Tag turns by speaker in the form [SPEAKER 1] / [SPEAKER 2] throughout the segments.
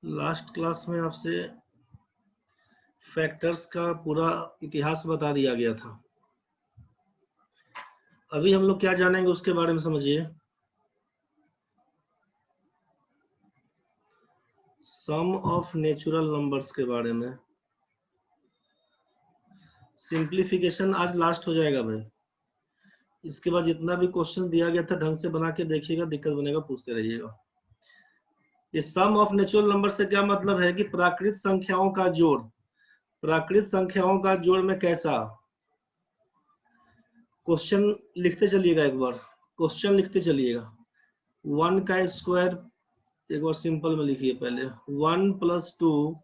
[SPEAKER 1] Last class में आपसे factors का पूरा इतिहास बता दिया गया था। अभी हम लोग क्या जानेंगे उसके बारे में समझिए। सम ऑफ नेचुरल नंबर्स के बारे में। सिंप्लीफिकेशन आज लास्ट हो जाएगा भाई। इसके बाद जितना भी क्वेश्चन दिया गया था ढंग से बना के देखिएगा, दिक्कत बनेगा पूछते रहिएगा। इस सम ऑफ नेचुरल नंबर से क्या मतलब है कि प्राकृत संख्याओं का जोड़। प्राकृत संख्याओं का जोड़ में कैसा। क्वेश्चन लिखते चलिएगा, एक बार क्वेश्चन लिखते चलिएगा। 1 का स्क्वायर एक बार सिंपल में लिखिए पहले। 1 + 2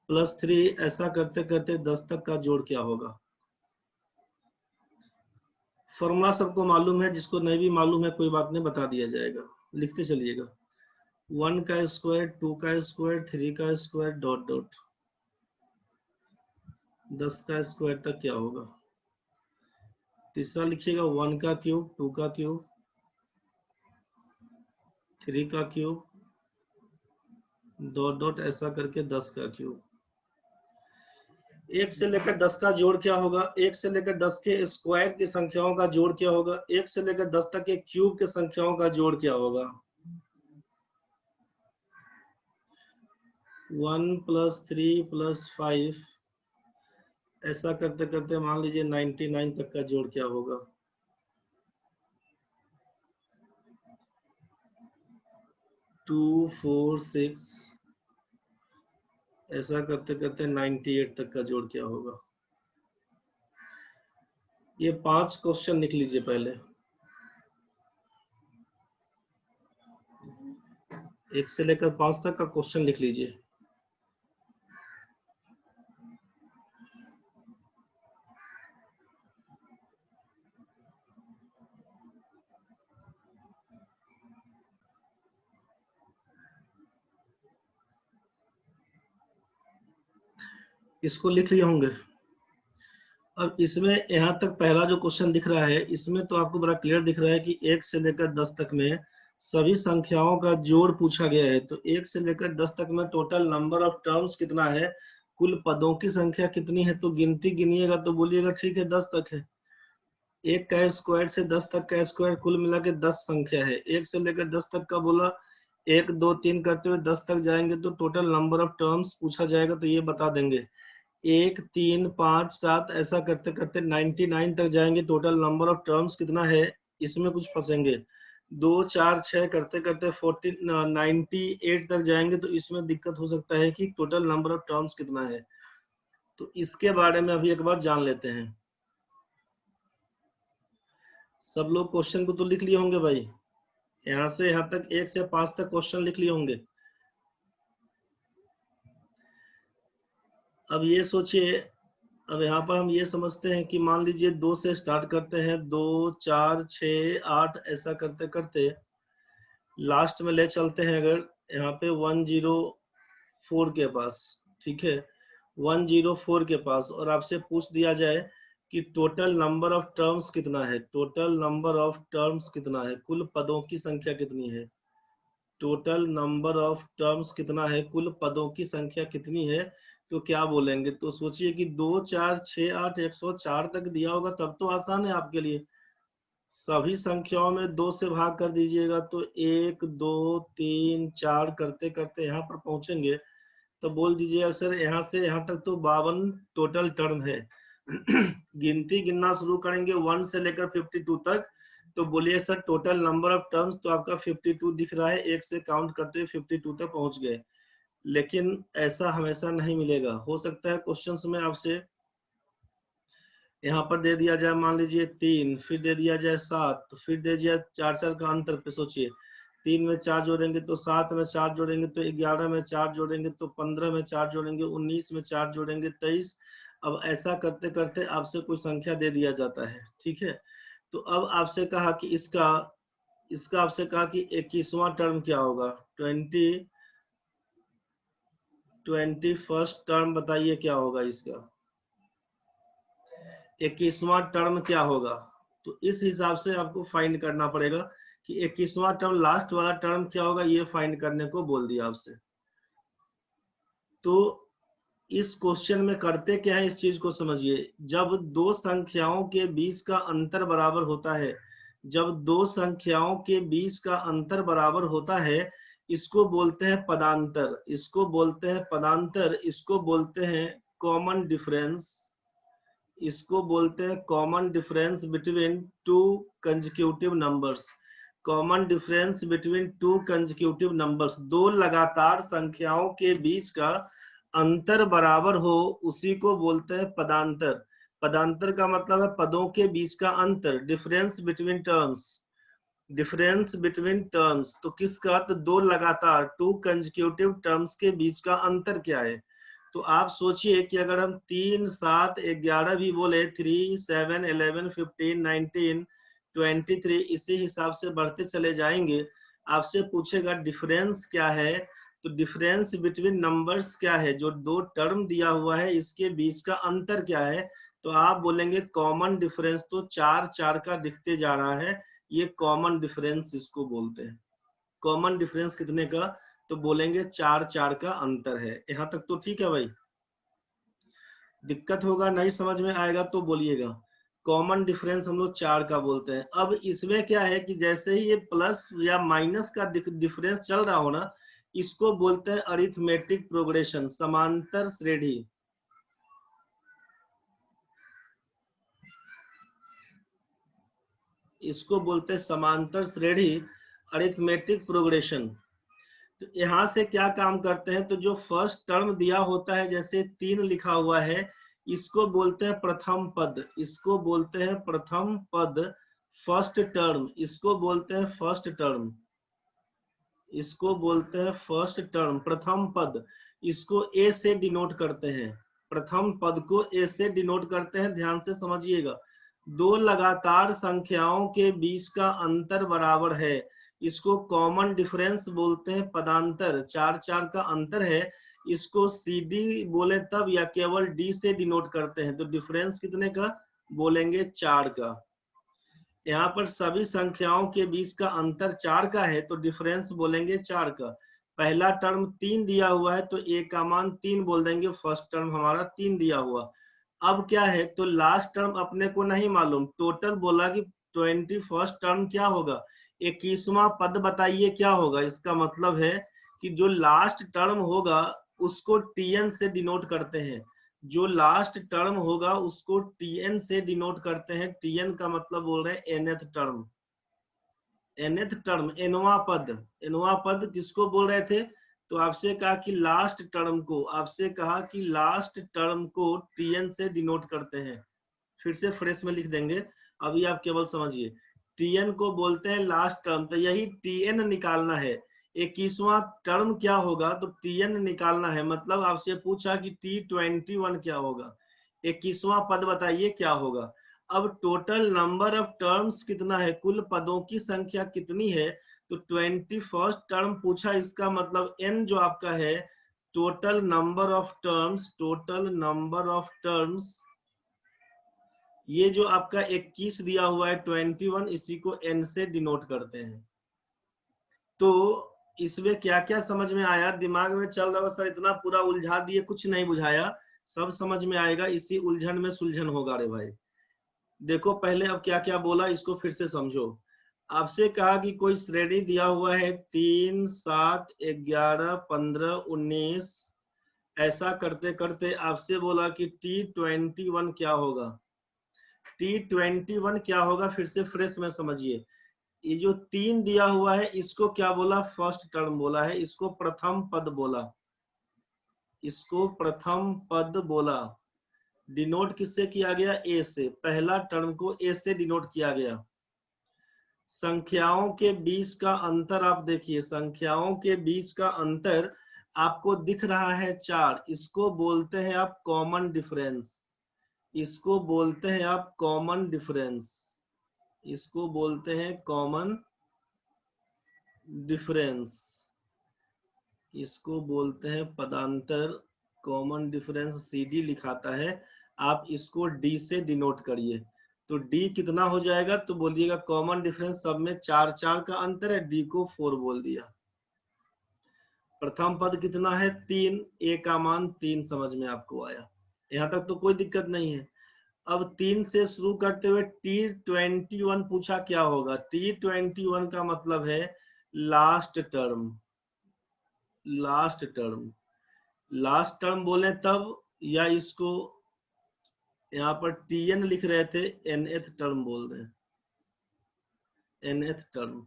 [SPEAKER 1] + 3 ऐसा करते करते 10 तक का जोड़ क्या होगा। फॉर्मूला सबको मालूम है, जिसको नहीं भी मालूम है कोई बात नहीं, बता दिया जाएगा। लिखते चलिएगा। 1 का स्क्वायर, 2 का स्क्वायर, 3 का स्क्वायर डॉट डॉट 10 का स्क्वायर तक क्या होगा। तीसरा लिखिएगा 1 का क्यूब, 2 का क्यूब, 3 का क्यूब डॉट डॉट ऐसा करके 10 का क्यूब। 1 से लेकर 10 का जोड़ क्या होगा। 1 से लेकर 10 के स्क्वायर की संख्याओं का जोड़ क्या होगा। 1 से लेकर 10 तक के क्यूब के संख्याओं का जोड़ क्या होगा। 1 + 3 + 5 ऐसा करते करते मान लीजिए 99 तक का जोड़ क्या होगा। 2 4 6 ऐसा करते करते 98 तक का जोड़ क्या होगा। ये 5 क्वेश्चन लिख लीजिए पहले। 1 से लेकर 5 तक का क्वेश्चन लिख लीजिए। इसको लिख लिए होंगे। अब इसमें यहाँ तक पहला जो क्वेश्चन दिख रहा है, इसमें तो आपको बड़ा क्लियर दिख रहा है कि 1 से लेकर 10 तक में सभी संख्याओं का जोड़ पूछा गया है। तो 1 से लेकर 10 तक में टोटल नंबर ऑफ टर्म्स कितना है, कुल पदों की संख्या कितनी है। तो गिनती गिनिएगा तो बोलिएगा ठीक है 10 तक है। 1 का स्क्वायर से 10 तक का स्क्वायर कुल मिला के 10 संख्या है। 1 से लेकर 10 तक का बोला, 1 2 3 करते हुए 10 तक जाएंगे तो टोटल नंबर ऑफ टर्म्स पूछा जाएगा, तो ये बता देंगे 1 3 5 7 ऐसा करते करते 99 तक जाएंगे। टोटल नंबर ऑफ टर्म्स कितना है, इसमें कुछ फंसेंगे। 2 4 6 करते करते 98 तक जाएंगे, तो इसमें दिक्कत हो सकता है कि टोटल नंबर ऑफ टर्म्स कितना है। तो इसके बारे में अभी एक बार जान लेते हैं। सब लोग क्वेश्चन को तो लिख लिए होंगे भाई। यहाँ से यहाँ तक 1 से 5 तक क्वेश्चन लिख लिए होंगे। अब ये सोचिए, अब यहाँ पर हम ये समझते हैं कि मान लीजिए 2 से स्टार्ट करते हैं, 2 4 6 8 ऐसा करते करते लास्ट में ले चलते हैं। अगर यहाँ पे 104 के पास, ठीक है 104 के पास, और आपसे पूछ दिया जाए कि टोटल नंबर ऑफ टर्म्स कितना है। टोटल नंबर ऑफ टर्म्स कितना है, कुल पदों की संख्या कितनी है। टोटल नंबर ऑफ टर्म्स कितना है, कुल पदों की संख्या कितनी है। तो क्या बोलेंगे। तो सोचिए कि 2 4 6 8 104 तक दिया होगा, तब तो आसान है आपके लिए। सभी संख्याओं में 2 से भाग कर दीजिएगा तो 1 2 3 4 करते करते यहाँ पर पहुंचेंगे। तो बोल दीजिएगा सर यहाँ से यहाँ तक तो 52 टोटल टर्म है। गिनती गिनना शुरू करेंगे 1 से लेकर 52 तक, तो बोलिए sir total number of terms तो आपका 52 दिख रहा है। 1 से काउंट करते हुए 52 तक पहुंच गए। लेकिन ऐसा हमेशा नहीं मिलेगा। हो सकता है क्वेश्चंस में आपसे यहाँ पर दे दिया जाए मान लीजिए 3, फिर दे दिया जाए 7, फिर दे दिया 4 4 का अंतर पे सोचिए। 3 में 4 जोड़ेंगे तो 7 में 4 जोड़ेंगे तो 11 में 4 जोड़ेंगे तो 15 में 4 जोड़ेंगे 19 में 4 जोड़ेंगे 23। अब ऐसा करते करते आपसे कोई संख्या दे दिया जाता है, ठीक है। तो अब आपसे कहा कि इसका इसका आपसे कहा कि 21वां टर्म क्या होगा। 21st टर्म बताइए क्या होगा इसका। 21वां टर्म क्या होगा। तो इस हिसाब से आपको फाइंड करना पड़ेगा कि 21वां टर्म लास्ट वाला टर्म क्या होगा। ये फाइंड करने को बोल दिया आपसे। तो इस क्वेश्चन में करते क्या है, इस चीज को समझिए। जब दो संख्याओं के बीच का अंतर बराबर होता है, जब दो संख्याओं के बीच का अंतर बराबर होता है, इसको बोलते हैं पदांतर, इसको बोलते हैं पदांतर, इसको बोलते हैं कॉमन डिफरेंस, इसको बोलते हैं common difference between two consecutive numbers. Common difference between two consecutive numbers, दो लगातार संख्याओं के बीच का अंतर बराबर हो, उसी को बोलते हैं पदांतर। पदांतर का मतलब है पदों के बीच का अंतर, difference between terms, difference between terms. तो किसका, तो दो लगातार, टू कंसेक्यूटिव टर्म्स के बीच का अंतर क्या है। तो आप सोचिए कि अगर हम 3, 7, 11 भी बोले, 3, 7, 11, 15, 19, 23, इसी हिसाब से बढ़ते चले जाएंगे। आपसे पूछेगा डिफरेंस क्या है, तो डिफरेंस बिटवीन नंबर्स क्या है, जो दो टर्म दिया हुआ है इसके बीच का अंतर क्या है। तो आप बोलेंगे कॉमन डिफरेंस, तो 4 4 का दिखते जा रहा है, ये कॉमन डिफरेंस इसको बोलते हैं। कॉमन डिफरेंस कितने का, तो बोलेंगे 4 4 का अंतर है। यहां तक तो ठीक है भाई। दिक्कत होगा, नहीं समझ में आएगा तो बोलिएगा। कॉमन डिफरेंस हम लोग 4 का बोलते हैं। अब इसमें क्या है कि जैसे ही ये प्लस या माइनस का डिफरेंस चल रहा हो ना, इसको बोलते हैं अरिथमेटिक प्रोग्रेशन, समांतर श्रेणी। इसको बोलते हैं समांतर श्रेणी, अरिथमेटिक प्रोग्रेशन। तो यहाँ से क्या काम करते हैं, तो जो फर्स्ट टर्म दिया होता है, जैसे 3 लिखा हुआ है, इसको बोलते हैं प्रथम पद, इसको बोलते हैं प्रथम पद। फर्स्ट टर्म, इसको बोलते हैं फर्स्ट टर्म, इसको बोलते हैं फर्स्ट टर्म, प्रथम पद। इसको ए से डिनोट करते हैं, प्रथम पद को ए से डिनोट करते हैं। ध्यान से समझिएगा, दो लगातार संख्याओं के बीच का अंतर बराबर है, इसको कॉमन डिफरेंस बोलते हैं पदांतर। 4 4 का अंतर है, इसको CD बोले तब या केवल D से डिनोट करते हैं। तो डिफरेंस कितने का बोलेंगे, 4 का। यहाँ पर सभी संख्याओं के बीच का अंतर 4 का है, तो डिफरेंस बोलेंगे 4 का। पहला टर्म 3 दिया हुआ है, तो ए का मान 3 बोल देंगे, फर्स्ट टर्म हमारा 3 दिया हुआ। अब क्या है, तो लास्ट टर्म अपने को नहीं मालूम, टोटल बोला कि 21st टर्म क्या होगा, 21वां पद बताइए क्या होगा। इसका मतलब है कि जो लास्ट टर्म होगा उसको TN से डिनोट करते हैं, जो लास्ट टर्म होगा उसको TN से डिनोट करते हैं। TN का मतलब बोल रहे हैं nth टर्म, nth टर्म, nवां पद। nवां पद किसको बोल रहे थे, तो आपसे कहा कि लास्ट टर्म को, आपसे कहा कि लास्ट टर्म को TN से डिनोट करते हैं। फिर से फ्रेश में लिख देंगे, अभी आप केवल समझिए। TN को बोलते हैं लास्ट टर्म, तो यही TN निकालना है। 21वां टर्म क्या होगा, तो TN निकालना है। मतलब आपसे पूछा कि T21 क्या होगा, 21वां पद बताइए क्या होगा। अब टोटल नंबर ऑफ टर्म्स कितना है, कुल पदों की संख्या कितनी है, तो 21st टर्म पूछा, इसका मतलब n जो आपका है, total number of terms, total number of terms, ये जो आपका 21 दिया हुआ है 21, इसी को n से डिनोट करते हैं। तो इसमें क्या क्या समझ में आया, दिमाग में चल रहा है सर इतना पूरा उलझा दिए, कुछ नहीं बुझाया, सब समझ में आएगा, इसी उलझन में सुलझन होगा। रे भाई देखो, पहले अब क्या क्या बोला इसको फिर से समझो। आपसे कहा कि कोई श्रेणी दिया हुआ है 3, 7, 11, 15, 19, ऐसा करते करते आपसे बोला कि T21 क्या होगा। T21 क्या होगा, फिर से फ्रेश में समझिए। ये जो 3 दिया हुआ है इसको क्या बोला, फर्स्ट टर्म बोला है, इसको प्रथम पद बोला, इसको प्रथम पद बोला। डिनोट किससे किया गया, ए से, पहला टर्म को ए से डिनोट किया गया। संख्याओं के बीच का अंतर आप देखिए, संख्याओं के बीच का अंतर आपको दिख रहा है 4, इसको बोलते हैं आप कॉमन डिफरेंस, इसको बोलते हैं आप कॉमन डिफरेंस, इसको बोलते हैं कॉमन डिफरेंस, इसको बोलते हैं पदांतर। कॉमन डिफरेंस CD लिखाता है, आप इसको D से डिनोट करिए। तो D कितना हो जाएगा, तो बोलिएगा कॉमन डिफरेंस सब में 4 4 का अंतर है, D को 4 बोल दिया। प्रथम पद कितना है 3, ए का मान 3 समझ में आपको आया, यहाँ तक तो कोई दिक्कत नहीं है। अब 3 से शुरू करते हुए T21 पूछा क्या होगा। T21 का मतलब है last term, last term, last term बोले तब, या इसको यहाँ पर Tn लिख रहे थे, nth टर्म बोल रहे हैं, nth टर्म।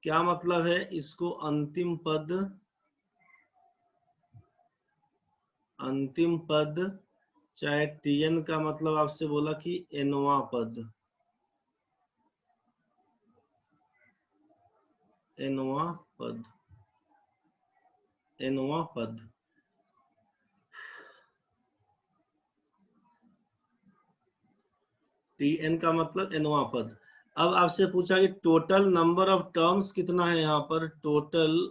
[SPEAKER 1] क्या मतलब है, इसको अंतिम पद, अंतिम पद, चाहे Tn का मतलब आपसे बोला कि nवां पद, nवां पद, nवां पद। Tn का मतलब nवां पद। अब आपसे पूछा कि टोटल नंबर ऑफ टर्म्स कितना है, यहाँ पर टोटल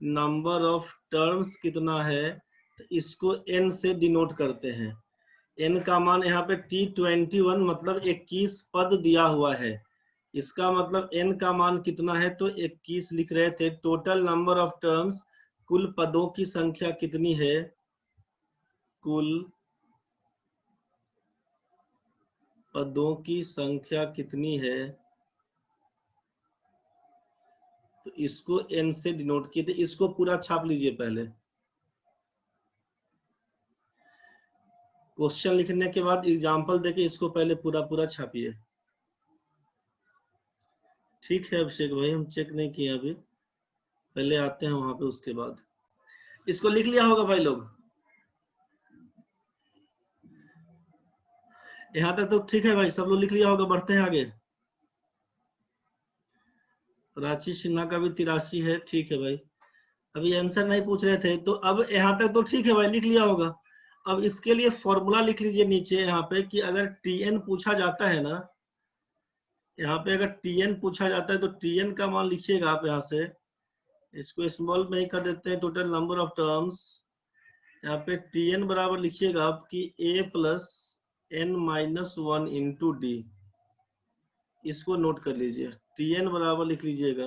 [SPEAKER 1] नंबर ऑफ टर्म्स कितना है, तो इसको n से डिनोट करते हैं। n का मान यहाँ पे T21 मतलब 21 पद दिया हुआ है, इसका मतलब n का मान कितना है, तो 21 लिख रहे थे। टोटल नंबर ऑफ टर्म्स, कुल पदों की संख्या कितनी है, कुल पदों की संख्या कितनी है, तो इसको n से डिनोट किए थे। इसको पूरा छाप लीजिए पहले, क्वेश्चन लिखने के बाद एग्जाम्पल देके इसको पहले पूरा पूरा छापिए। ठीक है अभिषेक भाई, हम चेक नहीं किए अभी, पहले आते हैं वहां पे, उसके बाद इसको लिख लिया होगा भाई लोग, यहाँ तक तो ठीक है भाई, सब लोग लिख लिया होगा। बढ़ते हैं आगे। रांची सिन्हा का भी 83 है, ठीक है भाई। अभी आंसर नहीं पूछ रहे थे, तो अब यहाँ तक तो ठीक है भाई, लिख लिया होगा। अब इसके लिए फॉर्मूला लिख लीजिए नीचे यहाँ पे, कि अगर Tn पूछा जाता है ना, यहाँ पे अगर Tn पूछा जाता है तो Tn का मान लिखिएगा आप यहाँ से, इसको स्मॉल में ही कर देते हैं, टोटल नंबर ऑफ टर्म्स। यहाँ पे Tn बराबर लिखिएगा आप कि a plus n minus 1 into D, इसको नोट कर लीजिए। Tn बराबर लिख लीजिएगा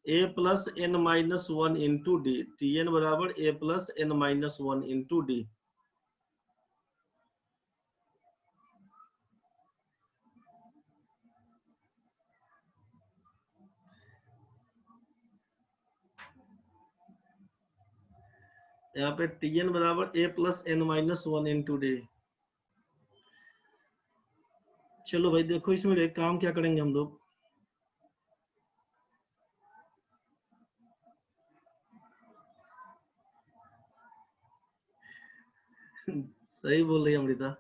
[SPEAKER 1] a plus n minus 1 into D, Tn बराबर a plus n minus 1 into D. यहाँ पे Tn बराबर a plus n minus 1 into D. चलो भाई देखो, इसमें एक काम क्या करेंगे हम लोग, सही बोल रही है अमृता।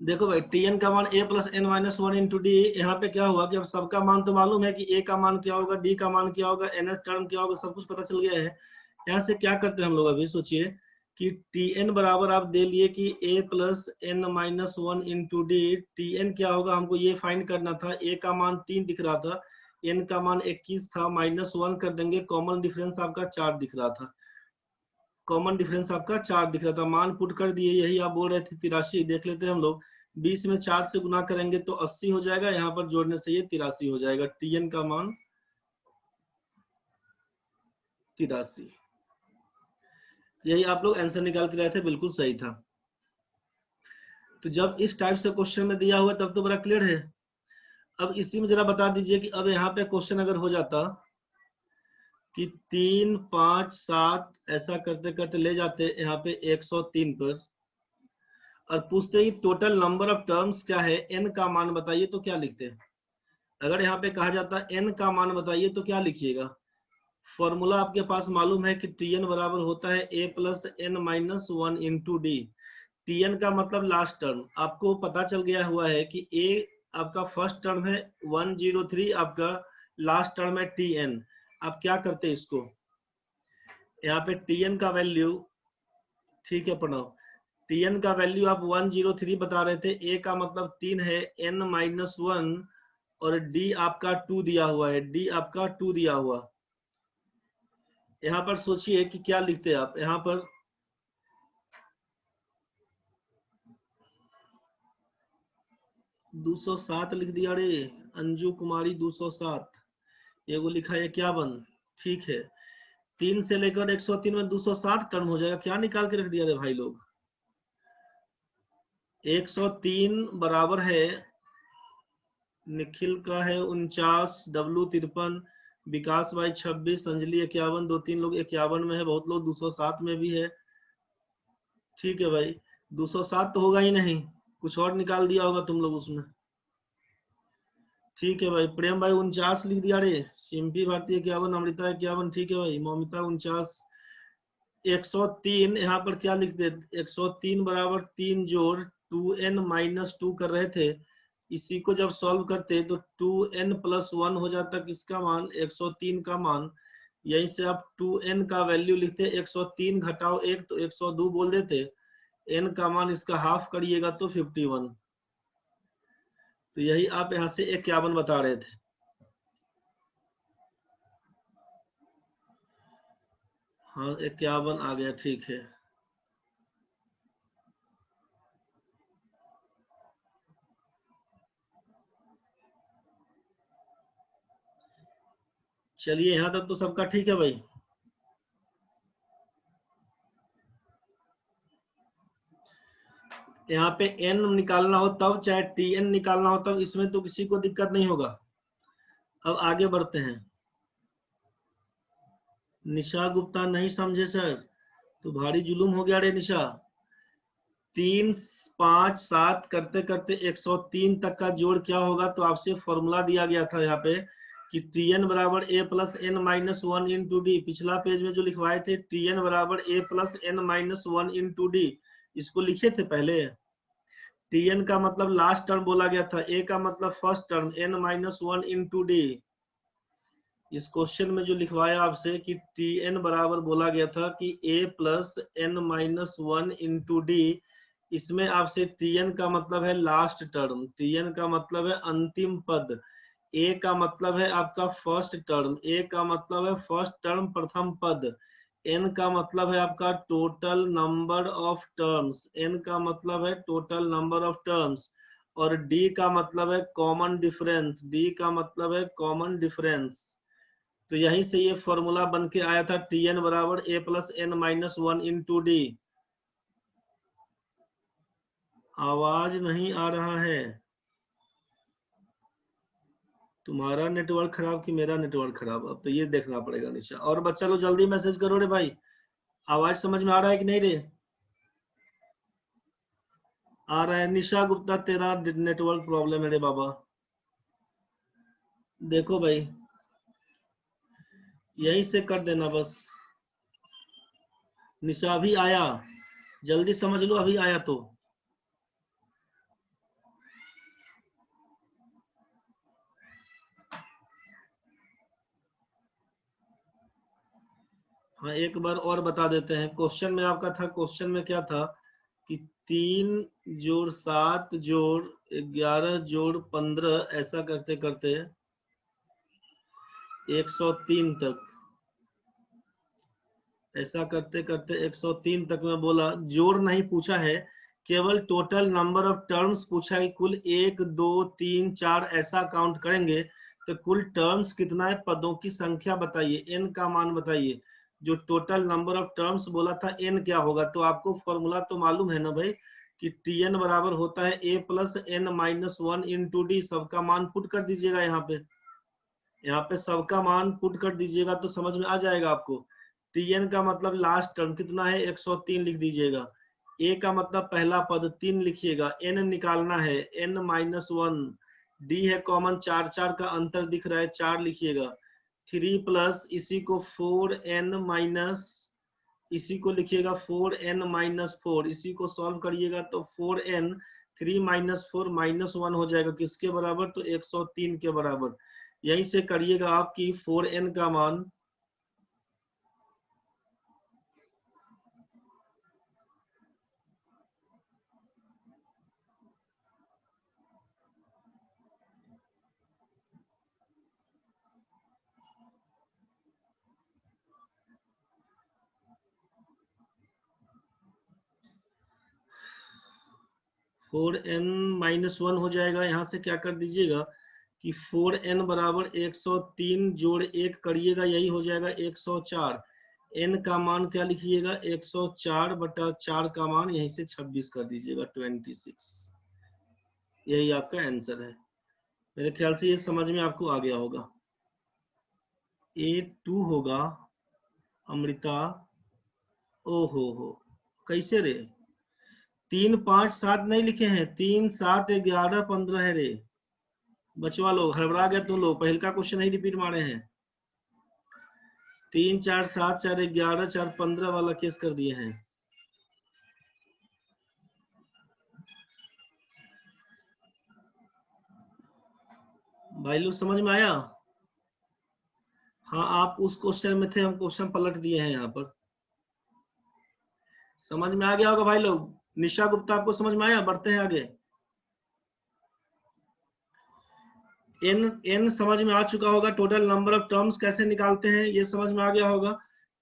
[SPEAKER 1] देखो भाई, Tn का मान a plus n minus 1 into D, यहाँ पे क्या हुआ कि अब सबका मान तो मालूम है कि a का मान क्या होगा, d का मान क्या होगा, nth टर्म क्या होगा, सब कुछ पता चल गया है। यहाँ से क्या करते हैं हम लोग, अभी सोचिए कि Tn बराबर आप दे लिए कि a plus n minus 1 into D. Tn क्या होगा हमको ये फाइंड करना था, a का मान 3 दिख रहा था, n का मान 21 था, माइनस 1 कर देंगे, कॉमन डिफरेंस आपका 4 दिख रहा था, कॉमन डिफरेंस आपका 4 दिख रहा था, मान पुट कर दिए, यही आप बोल रहे थे 83। देख लेते हैं हम लोग, 20 में 4 से गुना करेंगे तो 80 हो जाएगा, यहाँ पर जोड़ने से ये 83 हो जाएगा। Tn का मान 83, यही आप लोग आंसर निकाल के रहे थे, बिल्कुल सही था। तो जब इस टाइप से क्वेश्चन में दिया हुआ तब तो बड़ा क्लियर है। अब इसी में जरा बता दीजिए कि अब यहाँ पे क्वेश्चन अगर हो जाता कि 3 5 7 ऐसा करते करते ले जाते यहाँ पे 103 पर, और पूछते ही टोटल नंबर ऑफ टर्म्स क्या है, n का मान बताइए, तो क्या लिखते हैं। अगर यहाँ पे कहा जाता n का मान बताइए तो क्या लिखिएगा। फॉर्मूला आपके पास मालूम है कि Tn बराबर होता है a plus n minus 1 into D. Tn का मतलब लास्ट टर्म, आपको पता चल गया हुआ है कि a आपका फर्स्ट टर्म है 103, आपका लास्ट टर्म है Tn। आप क्या करते इसको, यहाँ पे Tn का वैल्यू, ठीक है प्रणव, Tn का वैल्यू आप 103 बता रहे थे, a का मतलब 3 है, n माइनस 1, और d आपका 2 दिया हुआ है, d आपका 2 दिया हुआ। यहाँ पर सोचिए कि क्या लिखते हैं आप, यहाँ पर 207 लिख दिया रे, अंजू कुमारी 207, ये वो लिखा है 51, ठीक है। 3 से लेकर 103 में 260 टर्म हो जाएगा। क्या निकाल के रख दिया रे भाई लोग। 103 बराबर है, निखिल का है 49, डब्लू 53, विकास भाई 26, अंजलि 51, 2-3 लोग 51 में है, बहुत लोग 207 में भी है। ठीक है भाई, 207 तो होगा ही नहीं, कुछ और निकाल दिया होगा तुम लोग उसमें। ठीक है भाई, प्रेम भाई 49 लिख दिया रे, सिंपी भारती 51, अमृता 51, ठीक है भाई, मौमिता 49, 103 यहाँ पर क्या लिख दे, 103 बराबर 3 जोड़ 2n-2 कर रहे थे, इसी को जब सॉल्व करते तो 2n+1 हो जाता, किसका मान, 103 का मान। यहीं से आप 2n का वैल्यू लिखते, 103 घटाओ 1 तो 102 बोल देते, n का मान इसका हाफ करिएगा तो 51। तो यही आप यहाँ से 51 बता रहे थे। हाँ 51 आ गया, ठीक है। चलिए यहाँ तक तो सबका ठीक है भाई। यहाँ पे n निकालना हो तब, चाहे tn निकालना हो तब, इसमें तो किसी को दिक्कत नहीं होगा। अब आगे बढ़ते हैं। निशा गुप्ता नहीं समझे सर, तो भारी जुलूम हो गया रे निशा। 3, 5, 7 करते करते 103 तक का जोड़ क्या होगा, तो आपसे फॉर्मूला दिया गया था यहाँ पे कि tn बराबर a+n-1 इंटू डी। पिछला पेज में जो लिखवाए थे tn बराबर a+n-1 इंटू डी, इसको लिखे थे पहले। tn का मतलब लास्ट टर्म बोला गया था, a का मतलब first term, n-1 into D. इस क्वेश्चन में जो लिखवाया आपसे कि tn बराबर बोला गया था कि a+n-1 इंटू डी, इसमें आपसे tn का मतलब है लास्ट टर्म, tn का मतलब है अंतिम पद, a का मतलब है आपका फर्स्ट टर्म, a का मतलब है फर्स्ट टर्म प्रथम पद, n का मतलब है आपका total number of terms, n का मतलब है टोटल नंबर ऑफ टर्म्स, और d का मतलब है कॉमन डिफरेंस, d का मतलब है कॉमन डिफरेंस। तो यहीं से ये फॉर्मूला बन के आया था tn बराबर a+n-1 इंटू डी। आवाज नहीं आ रहा है, तुम्हारा नेटवर्क खराब कि मेरा नेटवर्क खराब, अब तो ये देखना पड़ेगा निशा। और बच्चा लोग जल्दी मैसेज करो रे भाई, आवाज समझ में आ रहा है कि नहीं रे। आ रहा है। निशा गुप्ता तेरा नेटवर्क प्रॉब्लम है रे बाबा। देखो भाई, यहीं से कर देना बस। निशा अभी आया, जल्दी समझ लो, अभी आया तो। हाँ एक बार और बता देते हैं, क्वेश्चन में आपका था, क्वेश्चन में क्या था कि 3 जोड़ 7 जोड़ 11 जोड़ 15 ऐसा करते करते 103 तक, ऐसा करते करते 103 तक में बोला, जोड़ नहीं पूछा है, केवल टोटल नंबर ऑफ टर्म्स पूछा है, कुल 1 2 3 4 ऐसा काउंट करेंगे तो कुल टर्म्स कितना है, पदों की संख्या बताइए, n का मान बताइए। जो टोटल नंबर ऑफ टर्म्स बोला था n क्या होगा, तो आपको फॉर्मूला तो मालूम है ना भाई कि tn बराबर होता है a+n-1 इंटू डी। सबका मान पुट कर दीजिएगा यहाँ पे, यहाँ पे सबका मान पुट कर दीजिएगा तो समझ में आ जाएगा आपको। tn का मतलब लास्ट टर्म कितना है, 103 लिख दीजिएगा। a का मतलब पहला पद 3 लिखिएगा, n निकालना है n-1, d है कॉमन, 4 4 का अंतर दिख रहा है, 4 लिखिएगा। 3 प्लस इसी को 4n माइनस, इसी को लिखिएगा 4n-4, इसी को सॉल्व करिएगा तो 4n, 3 माइनस 4 -1 हो जाएगा, किसके बराबर, तो 103 के बराबर। यहीं से करिएगा आपकी 4n का मान, (4n-1) हो जाएगा। यहाँ से क्या कर दीजिएगा कि 4n बराबर 103 जोड़ 1 करिएगा, यही हो जाएगा 104। n का मान क्या लिखिएगा 104 बटा 4 का मान यहीं से 26 कर दीजिएगा 26। यही आपका आंसर है। मेरे ख्याल से ये समझ में आपको आ गया होगा। A2 होगा अमृता। ओ हो कैसे रे 3 5 7 नहीं लिखे हैं, 3 7 11 15 है रे। बचवा लोग हड़बड़ा गए तुम लोग, पहले का क्वेश्चन नहीं रिपीट मारे हैं। 3 4 7 4 11 4 15 वाला केस कर दिए हैं। भाई लोग समझ में आया? हाँ आप उस क्वेश्चन में थे, हम क्वेश्चन पलट दिए हैं यहाँ पर। समझ में आ गया होगा भाई लोग। निशा गुप्ता आपको समझ में आया? बढ़ते हैं आगे। एन समझ में आ चुका होगा। टोटल नंबर ऑफ टर्म्स कैसे निकालते हैं ये समझ में आ गया होगा।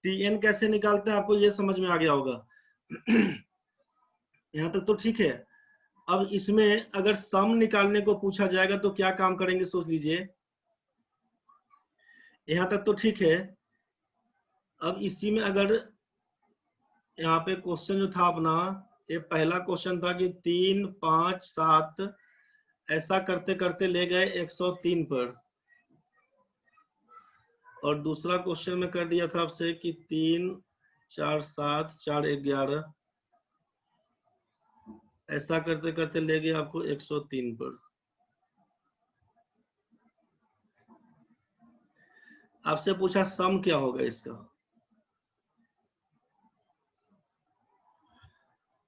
[SPEAKER 1] टीएन कैसे निकालते हैं आपको ये समझ में आ गया होगा। यहाँ तक तो ठीक है। अब इसमें अगर सम निकालने को पूछा जाएगा तो क्या काम करेंगे सोच लीजिए। यहाँ तक तो ठीक है। अब इसी में अगर यहाँ पे क्वेश्चन जो था अपना, ये पहला क्वेश्चन था कि 3 5 7 ऐसा करते करते ले गए 103 पर, और दूसरा क्वेश्चन में कर दिया था आपसे कि 3 4 7 4 11 ऐसा करते करते ले गए आपको 103 पर। आपसे पूछा सम क्या होगा इसका।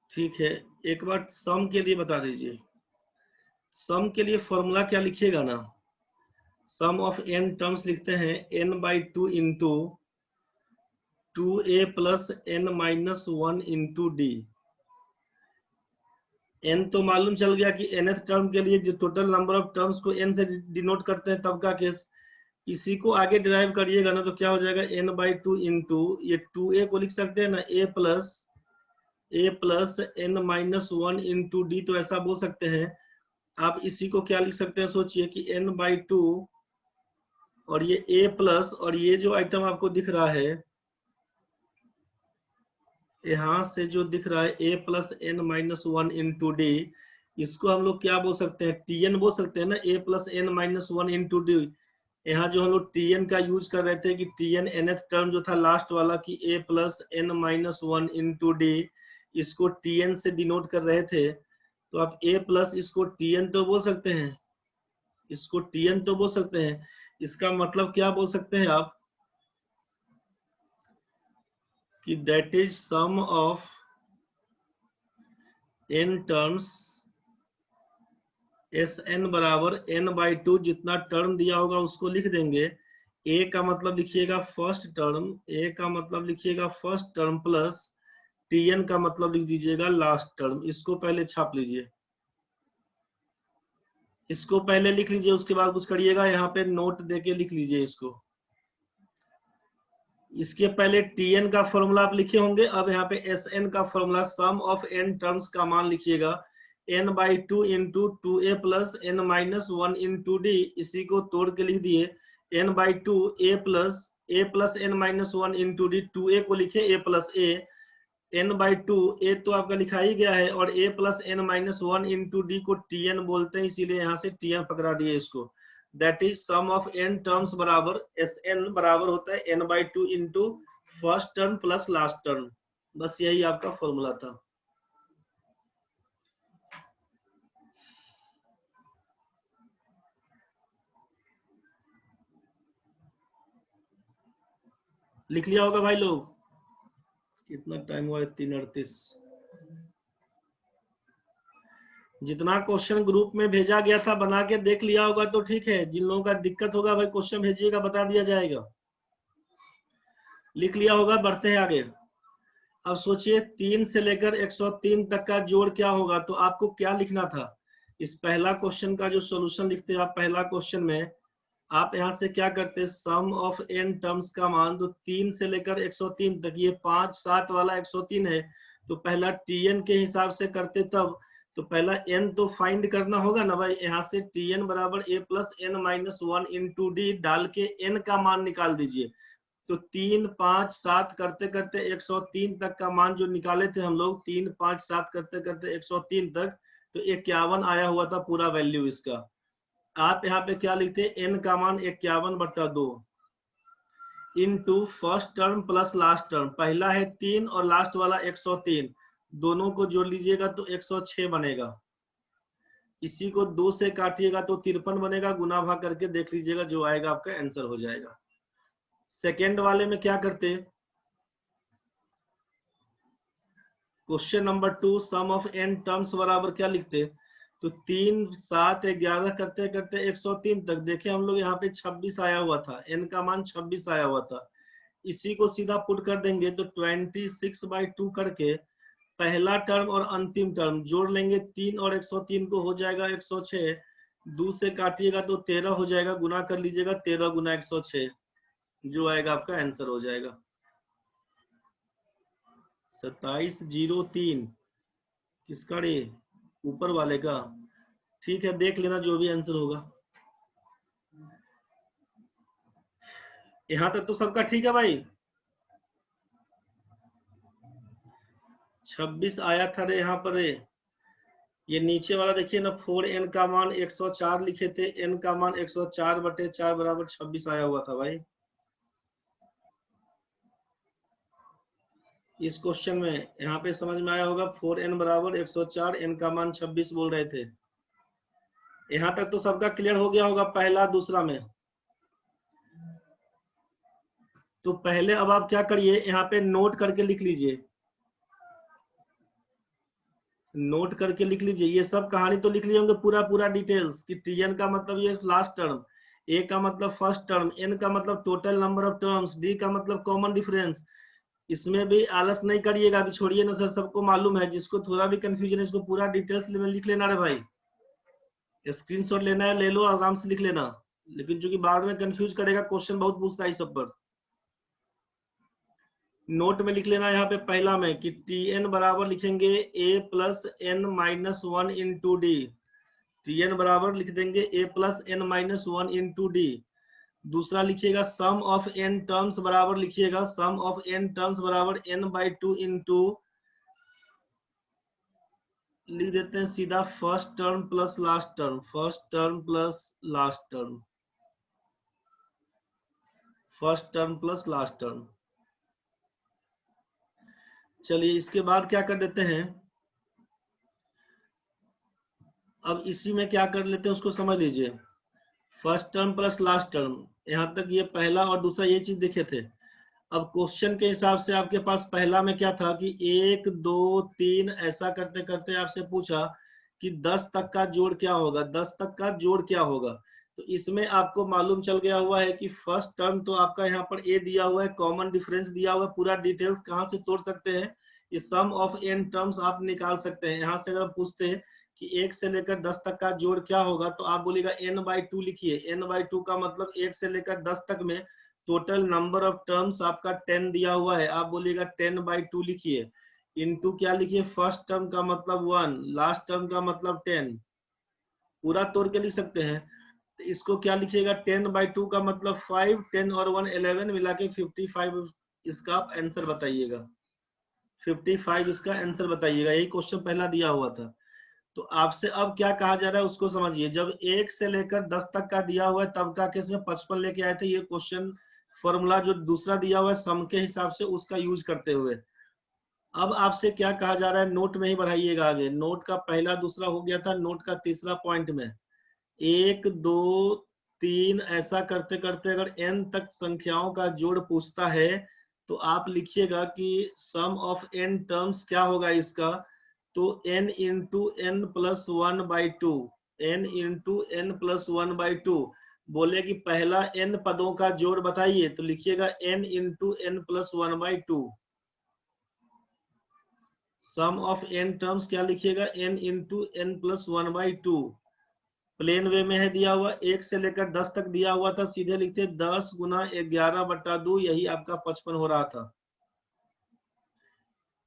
[SPEAKER 1] ठीक है, एक बार सम के लिए बता दीजिए। सम के लिए फॉर्मूला क्या लिखिएगा ना, सम ऑफ n टर्म्स लिखते हैं n/2 into 2a plus n minus 1 into D. n तो मालूम चल गया कि nth टर्म के लिए जो टोटल नंबर ऑफ टर्म्स को n से डिनोट करते हैं तब का केस। इसी को आगे डिराइव करिएगा ना तो क्या हो जाएगा n/2 इंटू ये 2a को लिख सकते हैं ना a plus n minus 1 into D, तो ऐसा बोल सकते हैं। आप इसी को क्या लिख सकते हैं सोचिए कि n/2 और ये a प्लस, और ये जो आइटम आपको दिख रहा है यहाँ से जो दिख रहा है a plus n minus 1 into D, इसको हम लोग क्या बोल सकते हैं tn बोल सकते हैं ना, a plus n minus 1 into D. यहाँ जो हम लोग tn का यूज कर रहे थे कि tn nth टर्म जो था लास्ट वाला कि a plus n minus 1 into D, इसको tn से डिनोट कर रहे थे। तो आप a प्लस इसको tn तो बोल सकते हैं, इसको tn तो बोल सकते हैं। इसका मतलब क्या बोल सकते हैं आप कि that is sum of n terms Sn बराबर n/2, जितना टर्म दिया होगा उसको लिख देंगे। a का मतलब लिखिएगा फर्स्ट टर्म, a का मतलब लिखिएगा फर्स्ट टर्म प्लस tn का मतलब लिख दीजिएगा लास्ट टर्म। इसको पहले छाप लीजिए, इसको पहले लिख लीजिए, उसके बाद कुछ करिएगा, यहाँ पे नोट देके लिख लीजिए इसको। इसके पहले tn का फॉर्मूला आप लिखे होंगे, अब यहाँ पे Sn का formula some of n terms का मान लिखिएगा n/2 into 2a plus n minus 1 into D. इसी को तोड़ के लिख दिए n/2 a plus n minus 1 into D, 2a को लिखे a plus a, n/2 a तो आपका लिखा ही गया है, और a plus n minus 1 into D को tn बोलते हैं, इसीलिए यहाँ से tn पकड़ा दिए इसको। That is sum of n terms बराबर Sn बराबर होता है n/2 into first term plus last term. बस यही आपका फॉर्मूला था। लिख लिया होगा भाई लोग। कितना टाइम हुआ है 3:38। जितना क्वेश्चन ग्रुप में भेजा गया था बना के देख लिया होगा तो ठीक है, जिन लोगों का दिक्कत होगा भाई क्वेश्चन भेजिएगा, बता दिया जाएगा। लिख लिया होगा, बढ़ते हैं आगे। अब सोचिए 3 से लेकर 103 तक का जोड़ क्या होगा, तो आपको क्या लिखना था। इस पहला क्वेश्चन का जो सॉल्यूशन लिखते हैं आप पहला क्वेश्चन में, आप यहाँ से क्या करते हैं सम ऑफ n टर्म्स का मान, तो 3 से लेकर 103 तक, ये 5 7 वाला 103 है, तो पहला tn के हिसाब से करते तब, तो पहला n तो फाइंड करना होगा ना भाई। यहाँ से tn बराबर a plus n minus 1 into D डाल के n का मान निकाल दीजिए। तो 3 5 7 करते करते 103 तक का मान जो निकाले थे हम लोग, 3 5 7 करते करते 103 तक, तो 51 आया हुआ था पूरा वैल्यू इसका। आप यहाँ पे क्या लिखते, n का मान 51/2 into first term plus last term. पहला है 3 और लास्ट वाला 103, दोनों को जोड़ लीजिएगा तो 106 बनेगा। इसी को 2 से काटिएगा तो 53 बनेगा। गुना भाग करके देख लीजिएगा, जो आएगा आपका आंसर हो जाएगा। सेकेंड वाले में क्या करते, question number 2 sum of n terms बराबर क्या लिखते, तो 3 7 11 करते करते 103 तक। देखे हम लोग यहाँ पे 26 आया हुआ था, n का मान 26 आया हुआ था। इसी को सीधा पुट कर देंगे तो 26/2 करके पहला टर्म और अंतिम टर्म जोड़ लेंगे। 3 और 103 को हो जाएगा 106, 2 से काटिएगा तो 13 हो जाएगा। गुना कर लीजिएगा, 13 गुना 106, जो आएगा आपका आंसर हो जाएगा 2703। किसका रे, ऊपर वाले का। ठीक है, देख लेना जो भी आंसर होगा। यहां तक तो सबका ठीक है भाई। 26 आया था रे यहाँ पर रे। ये नीचे वाला देखिए ना, 4n का मान 104 लिखे थे, n का मान 104/4 बराबर 26 आया हुआ था भाई इस क्वेश्चन में। यहाँ पे समझ में आया होगा, 4n बराबर 104, n का मान 26 बोल रहे थे। यहाँ तक तो सबका क्लियर हो गया होगा पहला दूसरा में। तो पहले अब आप क्या करिए, यहाँ पे नोट करके लिख लीजिए, नोट करके लिख लीजिए। ये सब कहानी तो लिख लिए होंगे पूरा पूरा डिटेल्स कि tn का मतलब ये लास्ट टर्म, a का मतलब फर्स्ट टर्म, n का मतलब total number of terms, d का मतलब कॉमन डिफरेंस। इसमें भी आलस नहीं करिएगा कि छोड़िए ना सर, सबको मालूम है। जिसको थोड़ा भी कंफ्यूजन है इसको पूरा डिटेल्स में लिख लेना रे भाई। स्क्रीनशॉट लेना है ले लो, आराम से लिख लेना। लेकिन जो कि बाद में कंफ्यूज करेगा, क्वेश्चन बहुत पूछता है इस सब पर। नोट में लिख लेना यहाँ पे पहला में कि tn बराबर लिखेंगे a plus n minus 1 into D. tn बराबर लिख देंगे a plus n minus 1 into D. दूसरा लिखिएगा सम ऑफ n टर्म्स बराबर लिखिएगा सम ऑफ n टर्म्स बराबर n/2 इंटू, लिख देते हैं सीधा first term plus last term, first term plus last term, first term plus last term. चलिए इसके बाद क्या कर देते हैं, अब इसी में क्या कर लेते हैं उसको समझ लीजिए। First term plus last term, यहाँ तक ये पहला और दूसरा ये चीज देखे थे। अब क्वेश्चन के हिसाब से आपके पास पहला में क्या था कि 1 2 3 ऐसा करते करते आपसे पूछा कि 10 तक का जोड़ क्या होगा, 10 तक का जोड़ क्या होगा। तो इसमें आपको मालूम चल गया हुआ है कि फर्स्ट टर्म तो आपका यहाँ पर a दिया हुआ है, कॉमन डिफरेंस दिया हुआ है, पूरा डिटेल्स कहाँ से तोड़ सकते हैं, इस सम ऑफ n टर्म्स आप निकाल सकते हैं। यहाँ से अगर पूछते हैं कि 1 से लेकर 10 तक का जोड़ क्या होगा, तो आप बोलेगा n/2 लिखिए। n/2 का मतलब 1 से लेकर 10 तक में टोटल नंबर ऑफ टर्म्स आपका 10 दिया हुआ है, आप बोलिएगा 10/2 लिखिए। इनटू क्या लिखिए, फर्स्ट टर्म का मतलब 1, लास्ट टर्म का मतलब 10, पूरा तोड़ के लिख सकते हैं। तो इसको क्या लिखिएगा, 10/2 का मतलब 5, 10 और 1 11 मिला के 55 इसका आप आंसर बताइएगा। 55 इसका आंसर बताइएगा। यही क्वेश्चन पहला दिया हुआ था। तो आपसे अब क्या कहा जा रहा है उसको समझिए। जब 1 से लेकर 10 तक का दिया हुआ है तब का केस में 55 लेके आए थे। ये क्वेश्चन फॉर्मूला जो दूसरा दिया हुआ है सम के हिसाब से उसका यूज करते हुए। अब आपसे क्या कहा जा रहा है, नोट में ही बढ़ाइएगा आगे। नोट का पहला दूसरा हो गया था, नोट का तीसरा पॉइंट में 1 2 3 ऐसा करते करते अगर n तक संख्याओं का जोड़ पूछता है तो आप लिखिएगा कि सम ऑफ n टर्म्स क्या होगा इसका, तो n into n plus 1/2, n into n plus 1/2। बोले कि पहला n पदों का जोड़ बताइए, तो लिखिएगा n into n plus 1/2। Sum of n terms क्या लिखिएगा, n into n plus 1/2। Plain way में है दिया हुआ, 1 से लेकर 10 तक दिया हुआ था, सीधे लिखते 10 गुना 11/2, यही आपका 55 हो रहा था।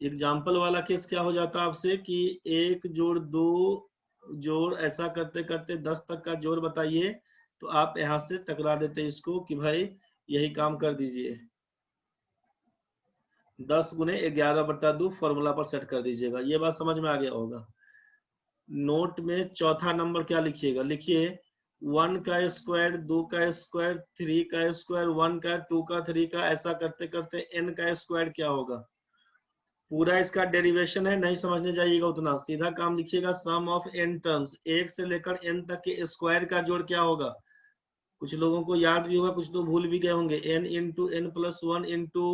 [SPEAKER 1] एग्जाम्पल वाला केस क्या हो जाता आपसे कि 1 जोड़ 2 जोड़ ऐसा करते करते 10 तक का जोड़ बताइए, तो आप यहाँ से टकरा देते इसको कि भाई यही काम कर दीजिए। 10 गुने 11/2 फॉर्मूला पर सेट कर दीजिएगा। ये बात समझ में आ गया होगा। नोट में चौथा नंबर क्या लिखिएगा, लिखिए 1 का स्क्वायर, 2 का स्क्वायर, 3 का स्क्वायर, 1 का, 2 का, 3 का, ऐसा करते करते n का स्क्वायर क्या होगा। पूरा इसका डेरिवेशन है, नहीं समझने जाइएगा उतना, सीधा काम लिखिएगा सम ऑफ n टर्म्स, 1 से लेकर n तक के स्क्वायर का जोड़ क्या होगा। कुछ लोगों को याद भी होगा, कुछ तो भूल भी गए होंगे। n into n plus 1 into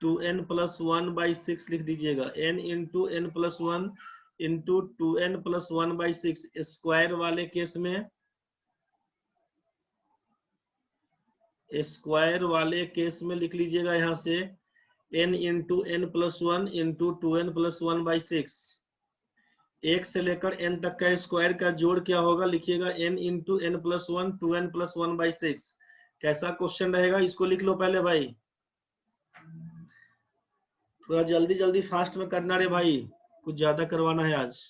[SPEAKER 1] 2n plus 1/6 लिख दीजिएगा। n into n plus 1 into 2n plus 1/6 square वाले केस में, स्क्वायर वाले केस में लिख लीजिएगा यहां से n into n plus 1 into 2n plus 1/6। 1 से लेकर n तक का स्क्वायर का जोड़ क्या होगा, लिखिएगा n into n plus 1 2n plus 1/6। कैसा क्वेश्चन रहेगा, इसको लिख लो पहले भाई, थोड़ा जल्दी जल्दी फास्ट में करना रे भाई, कुछ ज्यादा करवाना है आज।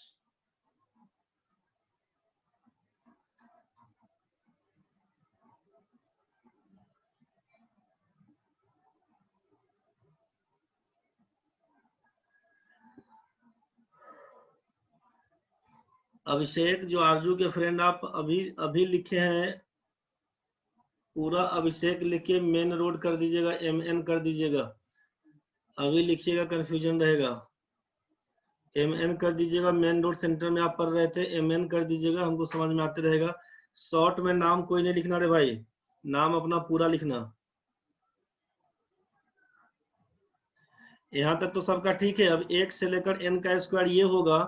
[SPEAKER 1] अभिषेक जो आरजू के फ्रेंड आप अभी अभी लिखे हैं, पूरा अभिषेक लिख के मेन रोड कर दीजिएगा, MN कर दीजिएगा, अभी लिखिएगा कंफ्यूजन रहेगा। MN कर दीजिएगा, मेन रोड सेंटर में आप पढ़ रहे थे, MN कर दीजिएगा, हमको समझ में आते रहेगा। शॉर्ट में नाम कोई नहीं लिखना रे भाई, नाम अपना पूरा लिखना। यहाँ तक तो सबका ठीक है। अब 1 से लेकर n का स्क्वायर ये होगा,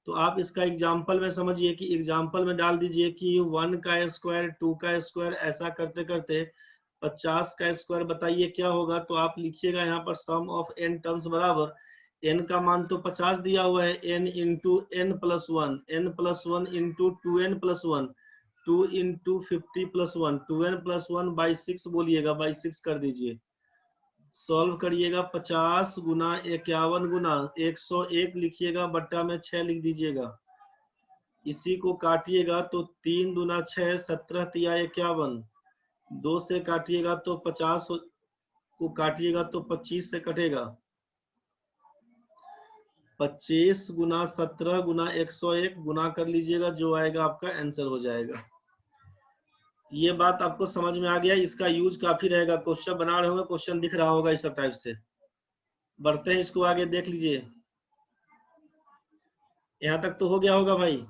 [SPEAKER 1] तो आप इसका एग्जाम्पल में समझिए कि एग्जाम्पल में डाल दीजिए कि 1 का स्क्वायर, 2 का स्क्वायर, ऐसा करते करते 50 का स्क्वायर बताइए क्या होगा। तो आप लिखिएगा यहाँ पर सम ऑफ n टर्म्स बराबर, n का मान तो 50 दिया हुआ है, n into n plus 1, n plus 1 into 2n plus 1, 2 into 50 plus 1, 2n plus 1/6 बोलिएगा, बाई 6 कर दीजिए। सॉल्व करिएगा, 50 गुना 51 गुना 101 लिखिएगा, बट्टा में 6 लिख दीजिएगा। इसी को काटिएगा तो 3 दूना 6, 17 तिया 51, 2 से काटिएगा तो 50 को काटिएगा तो 25 से कटेगा। 25 गुना 17 गुना 101 गुना कर लीजिएगा, जो आएगा आपका आंसर हो जाएगा। ये बात आपको समझ में आ गया, इसका यूज काफी रहेगा, क्वेश्चन बना रहे होंगे, क्वेश्चन दिख रहा होगा इस सब टाइप से। बढ़ते हैं इसको आगे, देख लीजिए, यहां तक तो हो गया होगा भाई।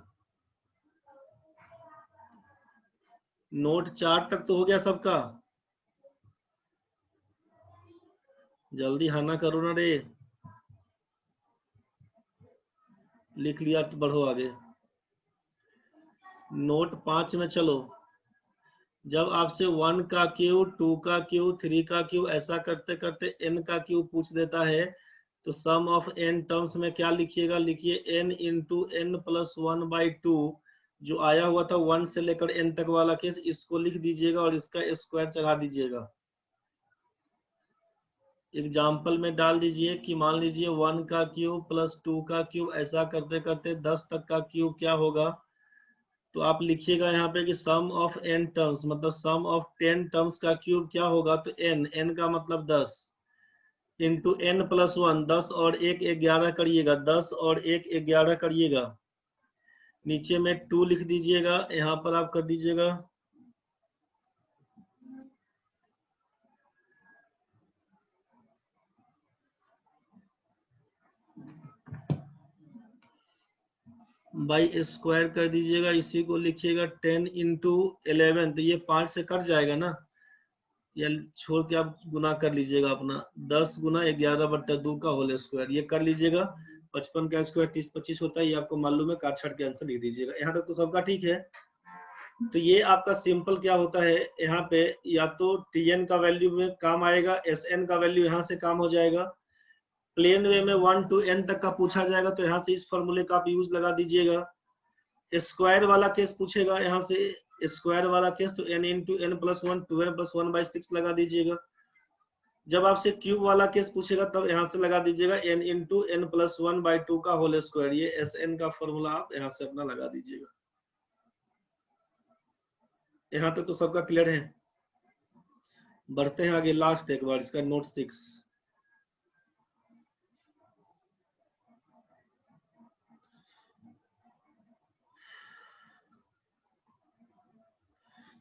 [SPEAKER 1] नोट 4 तक तो हो गया सबका, जल्दी हाना करो ना रे, लिख लिया तो बढ़ो आगे। नोट 5 में चलो, जब आपसे 1 का क्यूब, 2 का क्यूब, 3 का क्यूब, ऐसा करते करते n का क्यूब पूछ देता है, तो सम ऑफ n टर्म्स में क्या लिखिएगा, लिखिए n इंटू n प्लस 1/2, जो आया हुआ था 1 से लेकर n तक वाला केस, इसको लिख दीजिएगा और इसका स्क्वायर चढ़ा दीजिएगा। एग्जाम्पल में डाल दीजिए कि मान लीजिए 1 का क्यूब प्लस 2 का क्यूब, ऐसा करते करते 10 तक का क्यूब क्या होगा। तो आप लिखिएगा यहाँ पे कि सम ऑफ n टर्म्स, मतलब सम ऑफ 10 टर्म्स का क्यूब क्या होगा, तो n का मतलब 10 इंटू n प्लस 1, 10 और 1 11 करिएगा, 10 और 1 11 करिएगा, नीचे में 2 लिख दीजिएगा, यहाँ पर आप कर दीजिएगा बाई स्क्वायर कर दीजिएगा, इसी को लिखिएगा 10 इंटू 11, तो ये 5 से कट जाएगा ना, या छोड़ के आप गुना कर लीजिएगा अपना, 10 गुना 11/2 का होल स्क्वायर, ये कर लीजिएगा। 55 का स्क्वायर 30 25 होता है, ये आपको मालूम है, काट छाट के आंसर लिख दीजिएगा। यहाँ तक तो सबका ठीक है। तो ये आपका सिंपल क्या होता है, यहाँ पे या तो tn का वैल्यू में काम आएगा, sn का वैल्यू यहाँ से काम हो जाएगा। प्लेन वे में 1 to n तक का पूछा जाएगा, तो यहाँ से इस फॉर्मूले का आप यूज लगा दीजिएगा। स्क्वायर वाला केस पूछेगा यहाँ से, स्क्वायर वाला केस, तो n into n plus 1 2n plus 1/6 लगा दीजिएगा। जब आपसे क्यूब वाला केस पूछेगा, तब यहाँ से लगा दीजिएगा n इंटू n प्लस 1/2 का होल स्क्वायर, ये sn का फॉर्मूला आप यहाँ से अपना लगा दीजिएगा। यहाँ तक तो सबका क्लियर है। बढ़ते हैं आगे, लास्ट एक बार इसका नोट 6।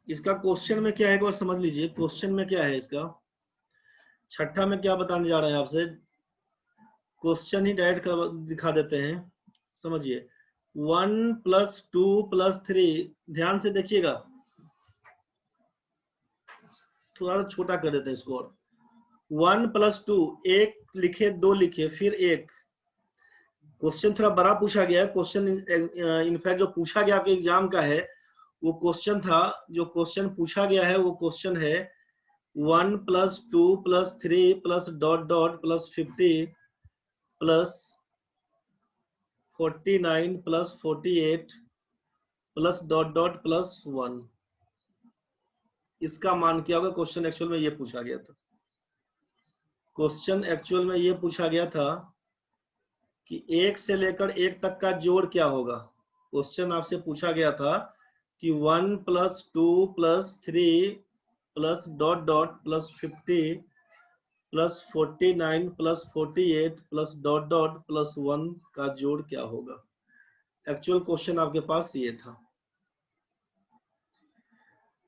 [SPEAKER 1] इसका क्वेश्चन में क्या है एक बार समझ लीजिए। क्वेश्चन में क्या है इसका, छठा में क्या बताने जा रहे हैं आपसे, क्वेश्चन ही डायरेक्ट दिखा देते हैं, समझिए। 1+2+3, ध्यान से देखिएगा, थोड़ा छोटा कर देते हैं इसको। 1+2, एक लिखे, दो लिखे, फिर एक। क्वेश्चन थोड़ा बड़ा पूछा गया है। क्वेश्चन इनफैक्ट जो पूछा गया आपके एग्जाम का है वो क्वेश्चन था, जो क्वेश्चन पूछा गया है वो क्वेश्चन है 1+2+3+49+48+... इसका मान क्या होगा? क्वेश्चन एक्चुअल में ये पूछा गया था। क्वेश्चन एक्चुअल में ये पूछा गया था कि एक से लेकर एक तक का जोड़ क्या होगा। क्वेश्चन आपसे पूछा गया था कि 1+2+3+49+48+... का जोड़ क्या होगा। एक्चुअल क्वेश्चन आपके पास ये था।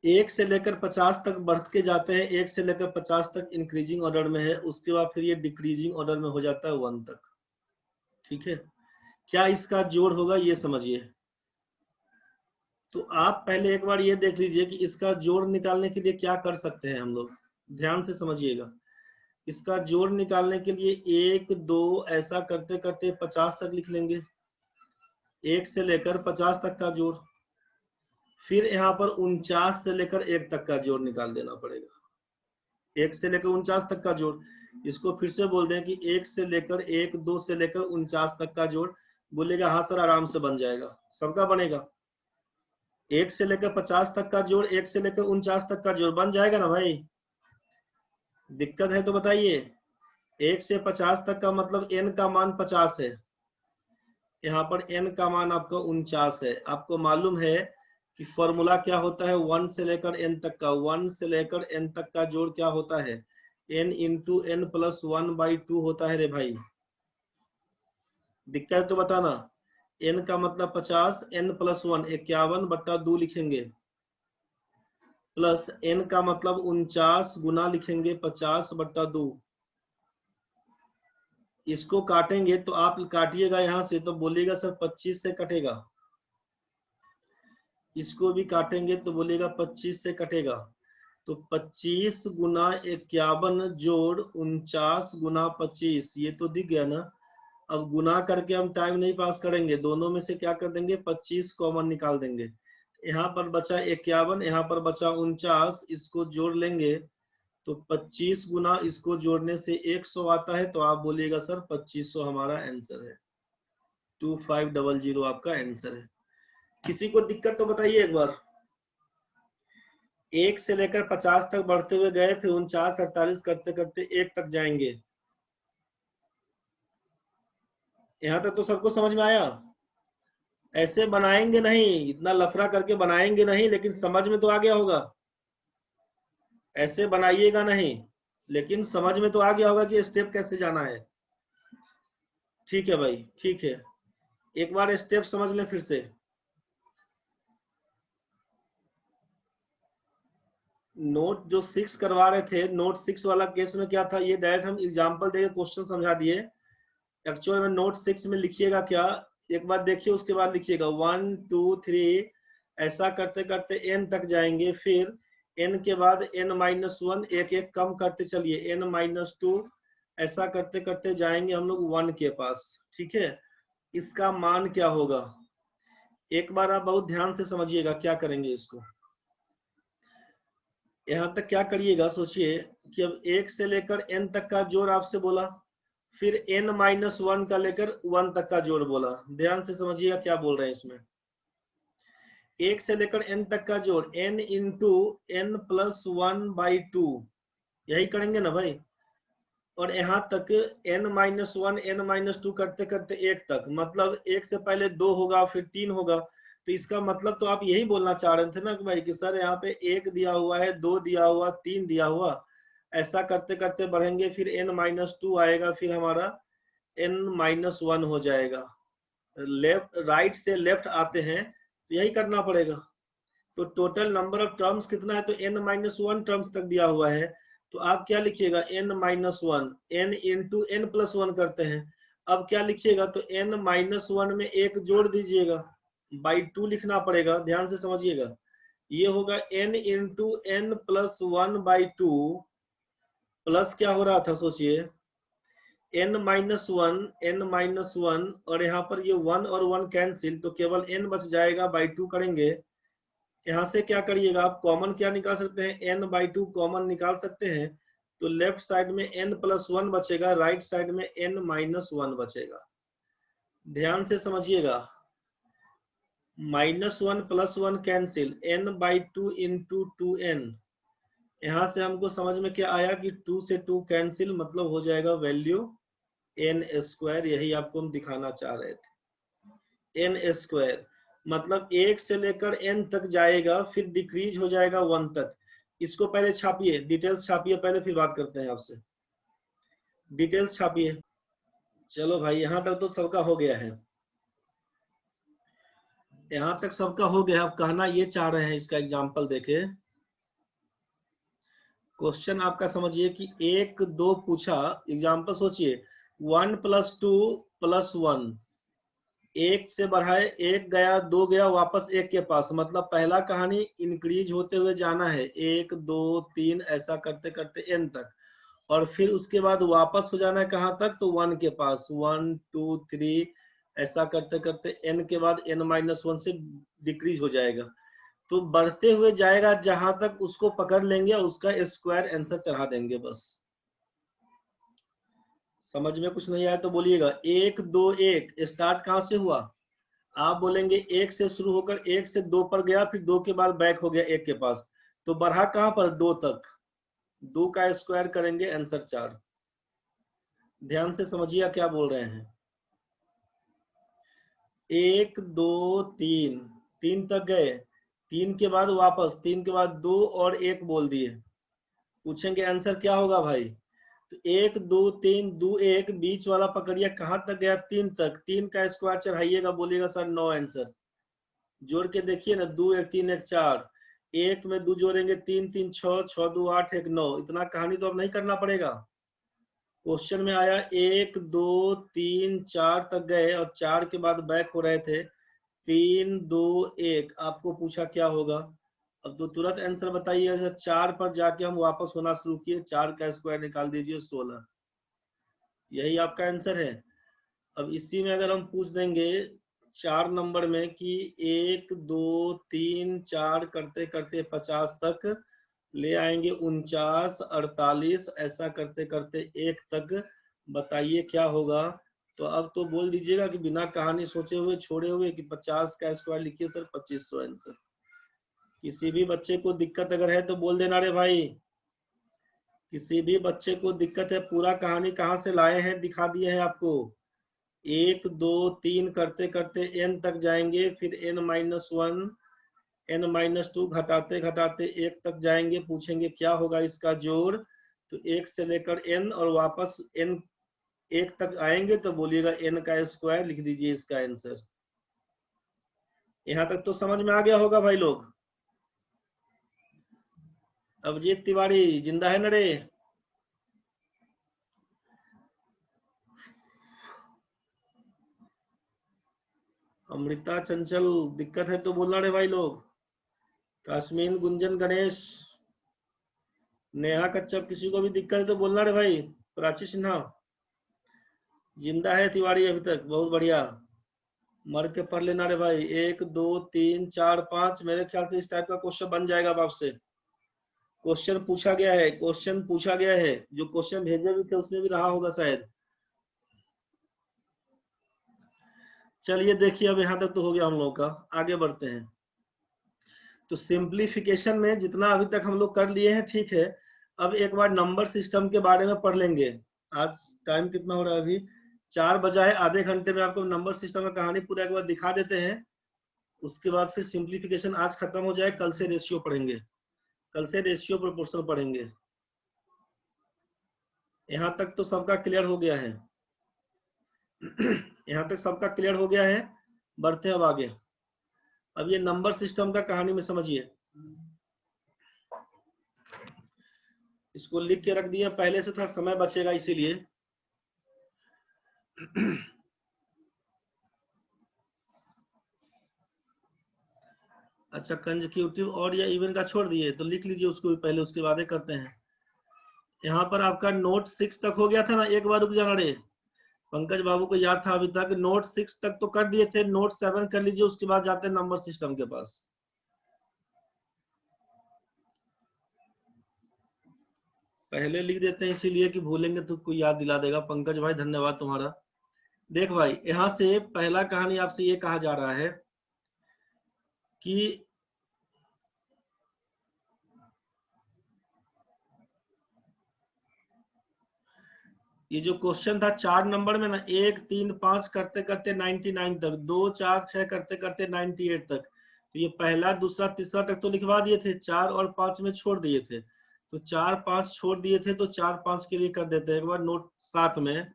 [SPEAKER 1] एक से लेकर 50 तक बढ़ते जाते हैं, एक से लेकर 50 तक इंक्रीजिंग ऑर्डर में है, उसके बाद फिर ये डिक्रीजिंग ऑर्डर में हो जाता है 1 तक। ठीक है, क्या इसका जोड़ होगा ये समझिए। तो आप पहले एक बार ये देख लीजिए कि इसका जोड़ निकालने के लिए क्या कर सकते हैं हम लोग। ध्यान से समझिएगा, इसका जोड़ निकालने के लिए 1 2 ऐसा करते करते 50 तक लिख लेंगे, एक से लेकर 50 तक का जोड़। फिर यहाँ पर 49 से लेकर 1 तक का जोड़ निकाल देना पड़ेगा, 1 से लेकर 49 तक का जोड़। इसको फिर से बोल दें कि 1 से लेकर 1 2 से लेकर 49 तक का जोड़। बोलेगा हाँ सर आराम से बन जाएगा, सबका बनेगा। 1 से लेकर 50 तक का जोड़, 1 से लेकर 49 तक का जोड़ बन जाएगा ना भाई। दिक्कत है तो बताइए। 1 से 50 तक का मतलब n का मान 50 है, यहाँ पर n का मान आपका 49 है। आपको मालूम है कि फॉर्मूला क्या होता है 1 से लेकर n तक का, 1 से लेकर n तक का जोड़ क्या होता है, n इंटू n प्लस 1/2 होता है रे भाई। दिक्कत तो बताना। n का मतलब 50, n प्लस 1 51/2 लिखेंगे, प्लस n का मतलब 49 गुना लिखेंगे 50/2। इसको काटेंगे तो आप काटिएगा यहां से तो बोलिएगा सर 25 से कटेगा, इसको भी काटेंगे तो बोलिएगा 25 से कटेगा। तो 25 गुना 51 जोड़ 49 गुना 25, ये तो दिख गया ना। अब गुना करके हम टाइम नहीं पास करेंगे, दोनों में से क्या कर देंगे 25 कॉमन निकाल देंगे। यहाँ पर बचा 51, यहाँ पर बचा 49, इसको जोड़ लेंगे तो 25 गुना इसको जोड़ने से 100 आता है। तो आप बोलिएगा सर 2500 हमारा आंसर है, 2500 आपका आंसर है। किसी को दिक्कत तो बताइए एक बार। 1 से लेकर 50 तक बढ़ते हुए गए, फिर 49 48 करते करते 1 तक जाएंगे। यहाँ तक तो सबको समझ में आया। ऐसे बनाएंगे नहीं, इतना लफड़ा करके बनाएंगे नहीं, लेकिन समझ में तो आ गया होगा। ऐसे बनाइएगा नहीं, लेकिन समझ में तो आ गया होगा कि स्टेप कैसे जाना है। ठीक है भाई, ठीक है, एक बार स्टेप समझ लें फिर से। नोट जो 6 करवा रहे थे, नोट 6 वाला केस में क्या था, ये डायरेक्ट हम एग्जांपल देके क्वेश्चन समझा दिए। एक्चुअल में नोट 6 में लिखिएगा क्या, एक बार देखिए उसके बाद लिखिएगा 1 2 3 ऐसा करते करते n तक जाएंगे, फिर n के बाद n-1 एक एक कम करते चलिए, n-2 ऐसा करते करते जाएंगे हम लोग 1 के पास। ठीक है, इसका मान क्या होगा, एक बार आप बहुत ध्यान से समझिएगा क्या करेंगे इसको। यहाँ तक क्या करिएगा सोचिए कि अब 1 से लेकर n तक का जोड़ आपसे बोला, फिर n-1 का लेकर 1 तक का जोड़ बोला। ध्यान से समझिएगा क्या बोल रहे हैं इसमें। 1 से लेकर n तक का जोड़ n इंटू n प्लस 1/2, यही करेंगे ना भाई। और यहाँ तक n-1 n-2 करते करते 1 तक, मतलब 1 से पहले 2 होगा फिर 3 होगा। तो इसका मतलब तो आप यही बोलना चाह रहे थे ना कि भाई कि सर यहाँ पे 1 दिया हुआ है, 2 दिया हुआ, 3 दिया हुआ, ऐसा करते करते बढ़ेंगे, फिर n-2 आएगा, फिर हमारा n-1 हो जाएगा। लेफ्ट राइट से लेफ्ट आते हैं तो यही करना पड़ेगा। तो टोटल नंबर ऑफ टर्म्स कितना है, तो n-1 टर्म्स तक दिया हुआ है। तो आप क्या लिखिएगा, n-1, n इंटू n+1 करते हैं। अब क्या लिखिएगा, तो n-1 में एक जोड़ दीजिएगा, बाई 2 लिखना पड़ेगा, ध्यान से समझिएगा। ये होगा n इंटू n+1/2 प्लस क्या हो रहा था सोचिए, n-1 और यहाँ पर ये 1 और 1 कैंसिल, तो केवल n बच जाएगा, बाई 2 करेंगे। यहाँ से क्या करिएगा आप, कॉमन क्या निकाल सकते हैं, n/2 कॉमन निकाल सकते हैं। तो लेफ्ट साइड में n+1 बचेगा, राइट साइड में n-1 बचेगा। ध्यान से समझिएगा, -1 + 1 कैंसिल, n/2 इंटू 2n। यहाँ से हमको समझ में क्या आया कि 2 से 2 कैंसिल, मतलब हो जाएगा वैल्यू n²। यही आपको हम दिखाना चाह रहे थे, n²। मतलब 1 से लेकर n तक जाएगा, फिर डिक्रीज हो जाएगा 1 तक। इसको पहले छापिए, डिटेल्स छापिए पहले, फिर बात करते हैं आपसे। डिटेल्स छापिए। चलो भाई, यहां तक तो सबका हो गया है, यहां तक सबका हो गया। अब कहना ये चाह रहे हैं, इसका एग्जांपल देखे। क्वेश्चन आपका समझिए कि 1 2 पूछा, एग्जांपल सोचिए, 1 + 2 + 1, 1 से बढ़ाए, 1 गया, 2 गया, वापस 1 के पास, मतलब पहला कहानी इंक्रीज होते हुए जाना है, 1 2 3 ऐसा करते करते n तक, और फिर उसके बाद वापस हो जाना है कहां तक, तो 1 के पास, 1 2 3 ऐसा करते करते n के बाद n-1 से डिक्रीज हो जाएगा। तो बढ़ते हुए जाएगा, जहां तक उसको पकड़ लेंगे उसका स्क्वायर आंसर चढ़ा देंगे बस। समझ में कुछ नहीं आया तो बोलिएगा। 1 2 1 स्टार्ट कहां से हुआ, आप बोलेंगे 1 से शुरू होकर 1 से 2 पर गया, फिर 2 के बाद बैक हो गया 1 के पास, तो बढ़ा कहां पर, 2 तक। 2 का स्क्वायर करेंगे, आंसर 4। ध्यान से समझिए क्या बोल रहे हैं। 1 2 3, 3 तक गए, 3 के बाद वापस, 3 के बाद 2 और 1 बोल दिए। पूछेंगे आंसर क्या होगा भाई, तो 1 2 3 2 1, बीच वाला पकड़िए, कहां तक गया, 3 तक। 3 का स्क्वायर चढ़ाइएगा, बोलिएगा सर 9 आंसर। जोड़ के देखिए ना, 2 1 3 1 4, 1 में 2 जोड़ेंगे, 3 3 6, 6 2 8 1 9। इतना कहानी तो अब नहीं करना पड़ेगा। क्वेश्चन में आया 1 2 3 4 तक गए, और 4 के बाद बैक हो रहे थे, 3 2 1। आपको पूछा क्या होगा, अब तो तुरंत आंसर बताइए। 4 पर जाके हम वापस होना शुरू किए, 4 का स्क्वायर निकाल दीजिए, 16। यही आपका आंसर है। अब इसी में अगर हम पूछ देंगे 4 नंबर में कि 1 2 3 4 करते करते 50 तक ले आएंगे, 49 48 ऐसा करते करते 1 तक, बताइए क्या होगा। तो अब तो बोल दीजिएगा कि बिना कहानी सोचे हुए, छोड़े हुए, कि 50 का स्क्वायर लिखिए सर, 2500 आंसर। किसी भी बच्चे को दिक्कत अगर है तो बोल देना रे भाई। किसी भी बच्चे को दिक्कत है, पूरा कहानी कहाँ से लाए हैं दिखा दिए हैं आपको। 1 2 3 करते करते n तक जाएंगे, फिर n-1 n-2 घटाते घटाते 1 तक जाएंगे। पूछेंगे क्या होगा इसका जोड़, तो 1 से लेकर n और वापस n 1 तक आएंगे, तो बोलिएगा n का स्क्वायर लिख दीजिए इसका आंसर। यहां तक तो समझ में आ गया होगा भाई लोग। अभिजीत तिवारी जिंदा है न रे। अमृता चंचल दिक्कत है तो बोलना रे भाई लोग। काश्मीर गुंजन गणेश, नेहा कच्छप, किसी को भी दिक्कत है तो बोलना रे भाई। प्राची सिन्हा जिंदा है, तिवारी अभी तक, बहुत बढ़िया। मर के पढ़ लेना रे भाई। 1 2 3 4 5, मेरे ख्याल से इस टाइप का क्वेश्चन बन जाएगा अब आपसे। क्वेश्चन पूछा गया है, क्वेश्चन पूछा गया है, जो क्वेश्चन भेजे भी थे उसमें भी रहा होगा शायद। चलिए देखिए, अब यहाँ तक तो हो गया हम लोग का, आगे बढ़ते हैं। तो सिंप्लीफिकेशन में जितना अभी तक हम लोग कर लिए हैं ठीक है। अब एक बार नंबर सिस्टम के बारे में पढ़ लेंगे। आज टाइम कितना हो रहा है, अभी 4 बजा है। आधे घंटे में आपको नंबर सिस्टम का कहानी पूरा एक बार दिखा देते हैं। उसके बाद फिर सिंप्लीफिकेशन आज खत्म हो जाए, कल से रेशियो पढ़ेंगे, कल से रेशियो प्रोपोर्शनल पढ़ेंगे। यहाँ तक तो सबका क्लियर हो गया है। यहाँ तक सबका क्लियर हो गया है। बढ़ते अब आगे। अब ये नंबर सिस्टम का कहानी में समझिए, इसको लिख के रख दिए पहले से, थोड़ा समय बचेगा इसीलिए। अच्छा, कंसेक्यूटिव और या इवन का छोड़ दिए तो लिख लीजिए उसको पहले, उसके बाद करते हैं। यहाँ पर आपका नोट 6 तक हो गया था ना, एक बार रुक जाना रे, पंकज बाबू को याद था अभी तक, नोट 6 तक तो कर दिए थे, नोट 7 कर लीजिए, उसके बाद जाते हैं नंबर सिस्टम के पास। पहले लिख देते हैं इसीलिए कि भूलेंगे तो कोई याद दिला देगा। पंकज भाई धन्यवाद तुम्हारा। देख भाई, यहां से पहला कहानी आपसे ये कहा जा रहा है कि ये जो क्वेश्चन था 4 नंबर में ना, 1 3 5 करते करते 99 तक, 2 4 6 करते करते 98 तक, तो ये पहला दूसरा तीसरा तक तो लिखवा दिए थे, 4 और 5 में छोड़ दिए थे, तो 4 5 छोड़ दिए थे, तो 4 5 के लिए कर देते हैं एक बार। नोट 7 में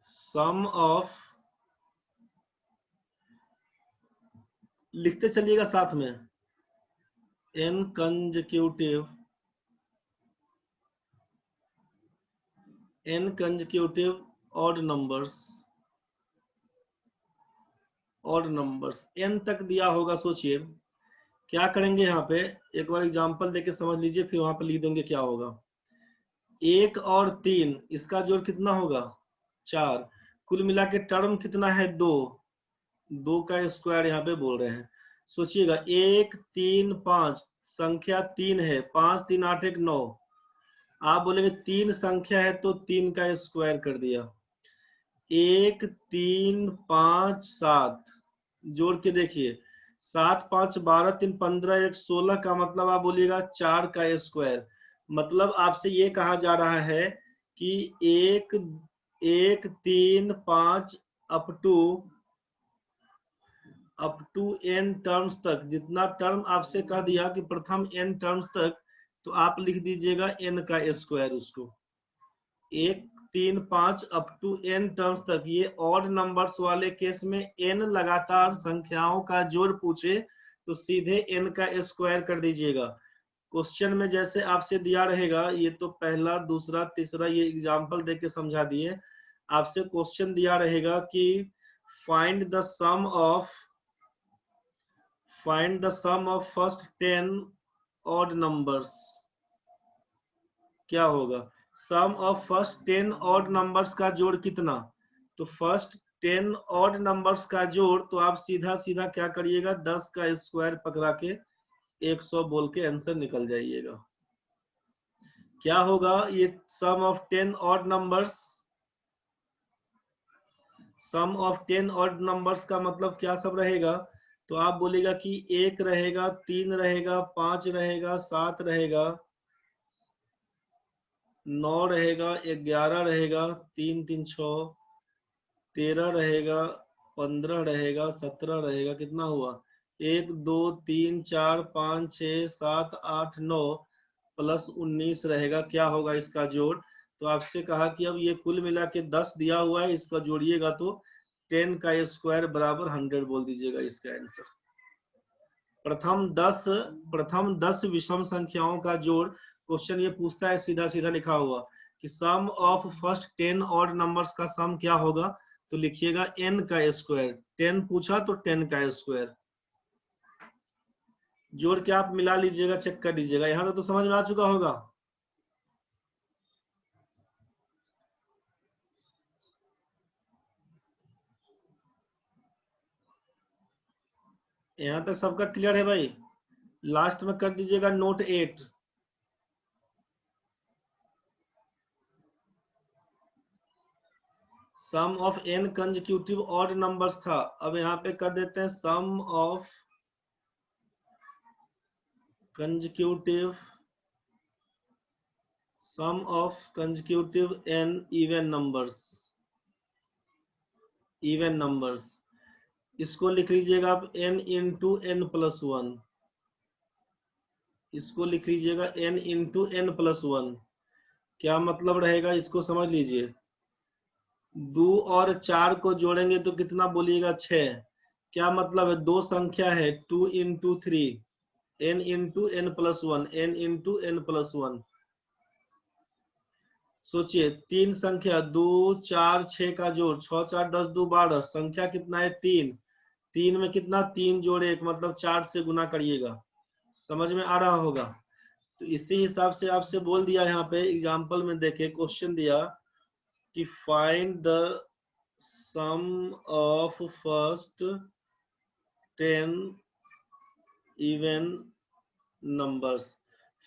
[SPEAKER 1] सम ऑफ, लिखते चलिएगा साथ में, n consecutive odd numbers n तक दिया होगा। सोचिए क्या करेंगे यहाँ पे, एक बार एग्जांपल देके समझ लीजिए, फिर वहां पे लिख देंगे क्या होगा। 1 और 3 इसका जोड़ कितना होगा, 4, कुल मिला के टर्म कितना है, 2, 2 का स्क्वायर यहाँ पे बोल रहे हैं। सोचिएगा 1 3 5 संख्या 3 है, 5 3 8 1 9, आप बोलेंगे 3 संख्या है तो 3 का स्क्वायर कर दिया। 1 3 5 7 जोड़ के देखिए, 7 5 12 3 15 1 16 का मतलब आप बोलिएगा 4 का स्क्वायर। मतलब आपसे ये कहा जा रहा है कि 1 1 3 5 अप टू n टर्म्स तक, जितना टर्म आपसे कह दिया कि प्रथम n टर्म्स तक, तो आप लिख दीजिएगा n का स्क्वायर उसको। 1 3 5 अप टू n टर्म्स तक, ये ऑड नंबर्स वाले केस में n लगातार संख्याओं का जोड़ पूछे तो सीधे n का स्क्वायर कर दीजिएगा। क्वेश्चन में जैसे आपसे दिया रहेगा, ये तो पहला दूसरा तीसरा ये एग्जांपल देके समझा दिए। आपसे क्वेश्चन दिया रहेगा कि find the sum of first 10 odd numbers, क्या होगा, sum of first 10 odd numbers का जोड़ कितना, तो फर्स्ट 10 ऑड नंबर्स का जोड़, तो आप सीधा सीधा क्या करिएगा, 10 का स्क्वायर पकड़ा के 100 बोल के आंसर निकल जाइएगा। क्या होगा ये sum of 10 odd numbers, sum of 10 odd numbers का मतलब क्या सब रहेगा, तो आप बोलेगा कि 1 रहेगा, 3 रहेगा, 5 रहेगा, 7 रहेगा, 9 रहेगा, 11 रहेगा, 3 3 6, 13 रहेगा, 15 रहेगा, 17 रहेगा, कितना हुआ, 1 2 3 4 5 6 7 8 9 प्लस 19 रहेगा। क्या होगा इसका जोड़, तो आपसे कहा कि अब ये कुल मिला के 10 दिया हुआ है, इसका जोड़िएगा तो 10 का स्क्वायर बराबर 100 बोल दीजिएगा इसका आंसर। प्रथम 10 विषम संख्याओं का जोड़ क्वेश्चन ये पूछता है, सीधा सीधा लिखा हुआ कि सम ऑफ फर्स्ट 10 ऑड नंबर्स का सम क्या होगा, तो लिखिएगा n का स्क्वायर, 10 पूछा तो 10 का स्क्वायर, जोड़ के आप मिला लीजिएगा, चेक कर लीजिएगा। यहां तक तो समझ में आ चुका होगा। यहां तक सबका क्लियर है भाई, लास्ट में कर दीजिएगा note 8। Sum of n consecutive odd numbers था, अब यहाँ पे कर देते हैं sum of consecutive n even numbers, इसको लिख लीजिएगा आप n इंटू n प्लस 1, इसको लिख लीजिएगा n इंटू n प्लस 1। क्या मतलब रहेगा इसको समझ लीजिए, 2 और 4 को जोड़ेंगे तो कितना बोलिएगा? 6। क्या मतलब है? दो संख्या है 2 into 3, n into n plus 1, n into n plus 1। सोचिए, तीन संख्या 2 4 6 का जोड़, 6 4 10 2 12, संख्या कितना है? 3। 3 में कितना? 3 जोड़े 1, मतलब 4 से गुना करिएगा। समझ में आ रहा होगा? तो इसी हिसाब से आपसे बोल दिया, यहाँ पे एग्जांपल में देखे क्वेश्चन दिया कि find the sum of first 10 even numbers.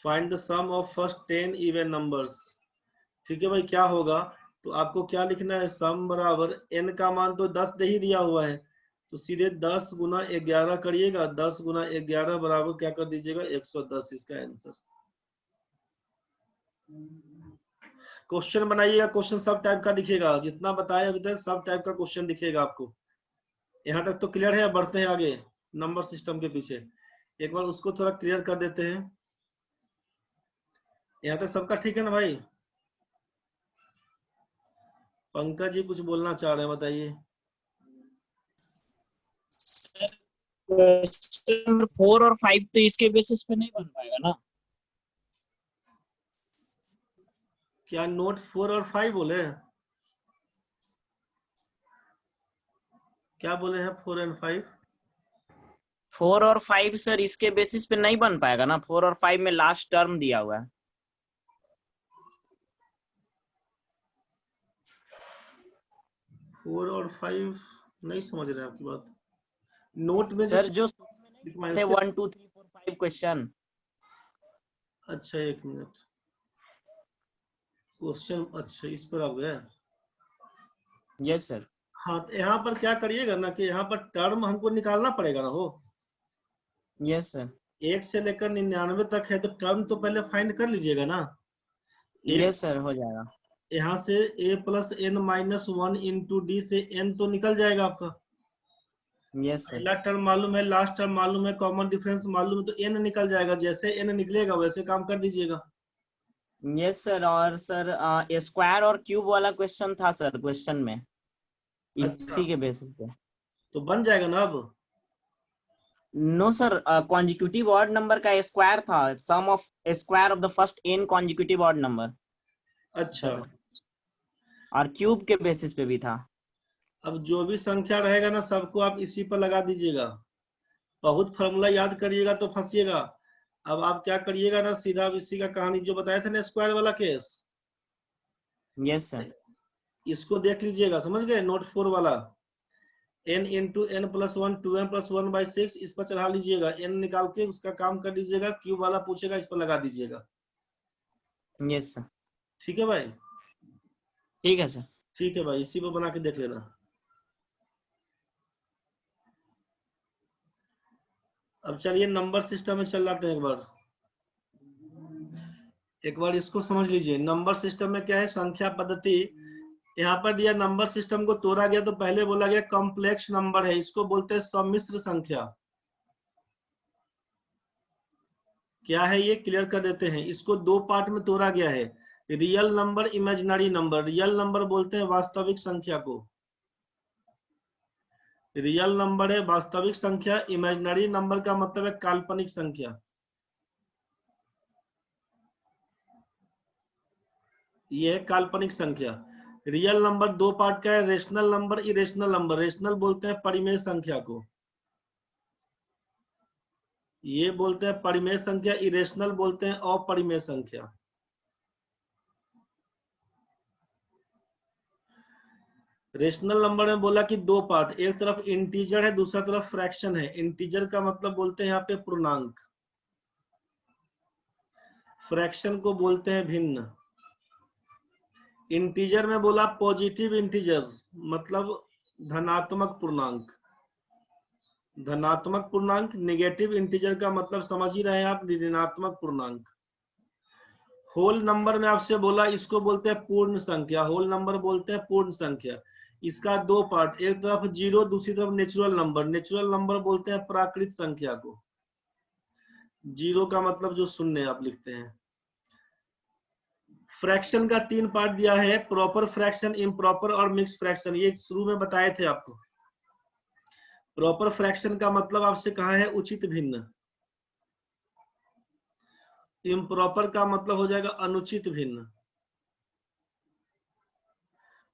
[SPEAKER 1] Find the sum of first 10 even numbers. ठीक है भाई, क्या होगा? तो आपको क्या लिखना है? सम बराबर n का मान तो 10 दे ही दिया हुआ है, तो सीधे 10 गुना 11 करिएगा। 10 गुना 11 बराबर क्या कर दीजिएगा? 110, इसका आंसर। क्वेश्चन बनाइएगा, क्वेश्चन सब टाइप का दिखेगा, जितना बताया अभी तक सब टाइप का क्वेश्चन दिखेगा आपको। यहाँ तक तो क्लियर है? बढ़ते हैं आगे नंबर सिस्टम के पीछे, एक बार उसको थोड़ा क्लियर कर देते हैं। यहाँ तक सबका ठीक है ना भाई? पंकज जी कुछ बोलना चाह रहे हैं, बताइए।
[SPEAKER 2] सर क्वेश्चन 4 और 5 तो इसके बेसिस पे नहीं बन पाएगा ना?
[SPEAKER 1] क्या नोट 4 और 5 बोले? क्या बोले हैं? 4 एंड 5?
[SPEAKER 2] 4 और 5 सर इसके बेसिस पे नहीं बन पाएगा ना? 4 और 5 में लास्ट टर्म दिया हुआ है।
[SPEAKER 1] 4 और 5 नहीं समझ रहे हैं आपकी बात। नोट में
[SPEAKER 2] सर जो
[SPEAKER 1] लिखवाएं
[SPEAKER 2] थे
[SPEAKER 1] उसके।
[SPEAKER 2] 1 2 3 4 5 क्वेश्चन।
[SPEAKER 1] अच्छा, एक मिनट। क्वेश्चन, अच्छा इस पर आ गया।
[SPEAKER 2] Yes sir.
[SPEAKER 1] हाँ, तो यहाँ पर क्या करिएगा ना कि यहाँ पर टर्म हमको निकालना पड़ेगा ना हो।
[SPEAKER 2] Yes sir.
[SPEAKER 1] 1 से लेकर 99 तक है, तो टर्म तो पहले फाइंड कर लीजिएगा ना। एक
[SPEAKER 2] यस सर हो जाएगा।
[SPEAKER 1] यहाँ से a plus n minus 1 into D से n तो निकल जाएगा आपका।
[SPEAKER 2] Yes sir.
[SPEAKER 1] पहला टर्म मालूम है, लास्ट टर्म मालूम है, कॉमन डिफरेंस मालूम है, तो n निकल जाएगा। जैसे n निकलेगा वैसे काम कर दीजिएगा।
[SPEAKER 2] Yes sir. और सर स्क्वायर और क्यूब वाला क्वेश्चन था सर क्वेश्चन में,
[SPEAKER 1] अच्छा,
[SPEAKER 2] इसी के बेसिस पे।
[SPEAKER 1] तो बन जाएगा ना अब?
[SPEAKER 2] No sir, consecutive odd number का स्क्वायर था, sum of square of the first n consecutive odd number.
[SPEAKER 1] अच्छा,
[SPEAKER 2] और क्यूब के बेसिस पे भी था।
[SPEAKER 1] अब जो भी संख्या रहेगा ना सबको आप इसी पर लगा दीजिएगा। बहुत फॉर्मूला याद करिएगा तो फंसिएगा। अब आप क्या करिएगा ना, सीधा अब इसी का कहानी जो बताया था ना, स्क्वायर वाला केस,
[SPEAKER 2] यस सर।
[SPEAKER 1] इसको देख लीजिएगा। समझ गए? नोट 4 वाला, n into n plus 1 2n plus 1 by 6, इस पर चढ़ा लीजिएगा। n निकाल के उसका काम कर दीजिएगा। क्यूब वाला पूछेगा, इस पर लगा दीजिएगा।
[SPEAKER 2] Yes sir.
[SPEAKER 1] ठीक है भाई?
[SPEAKER 2] ठीक है सर।
[SPEAKER 1] ठीक है भाई, इसी पर बना के देख लेना। अब चलिए नंबर सिस्टम में चल जाते हैं एक बार इसको समझ लीजिए। नंबर सिस्टम में क्या है? संख्या पद्धति। यहाँ पर दिया नंबर सिस्टम को तोड़ा गया तो पहले बोला गया कॉम्प्लेक्स नंबर है, इसको बोलते हैं सम्मिश्र संख्या। क्या है ये? क्लियर कर देते हैं। इसको दो पार्ट में तोड़ा गया है, real number, imaginary number. Real number बोलते हैं वास्तविक संख्या को, रियल नंबर है वास्तविक संख्या। इमेजिनरी नंबर का मतलब है काल्पनिक संख्या। ये है काल्पनिक संख्या। रियल नंबर दो पार्ट का है, rational number, irrational number. Rational बोलते हैं परिमेय संख्या को, ये बोलते हैं परिमेय संख्या। इरेशनल बोलते हैं अपरिमेय संख्या। रेशनल नंबर में बोला कि दो पार्ट, एक तरफ इंटीजर है, दूसरा तरफ फ्रैक्शन है। इंटीजर का मतलब बोलते हैं यहाँ पे पूर्णांक, फ्रैक्शन को बोलते हैं भिन्न। इंटीजर में बोला पॉजिटिव इंटीजर, मतलब धनात्मक पूर्णांक। धनात्मक पूर्णांक। नेगेटिव इंटीजर का मतलब समझ ही रहे हैं आप, ऋणात्मक पूर्णांक। होल नंबर में आपसे बोला, इसको बोलते हैं पूर्ण संख्या। होल नंबर बोलते हैं पूर्ण संख्या। इसका दो पार्ट, एक तरफ जीरो, दूसरी तरफ नेचुरल नंबर। नेचुरल नंबर बोलते हैं प्राकृत संख्या को। जीरो का मतलब जो शून्य आप लिखते हैं। फ्रैक्शन का 3 पार्ट दिया है, प्रॉपर फ्रैक्शन, इम्प्रॉपर और मिक्स फ्रैक्शन। ये शुरू में बताए थे आपको। प्रॉपर फ्रैक्शन का मतलब आपसे कहा है उचित भिन्न, इम्प्रॉपर का मतलब हो जाएगा अनुचित भिन्न,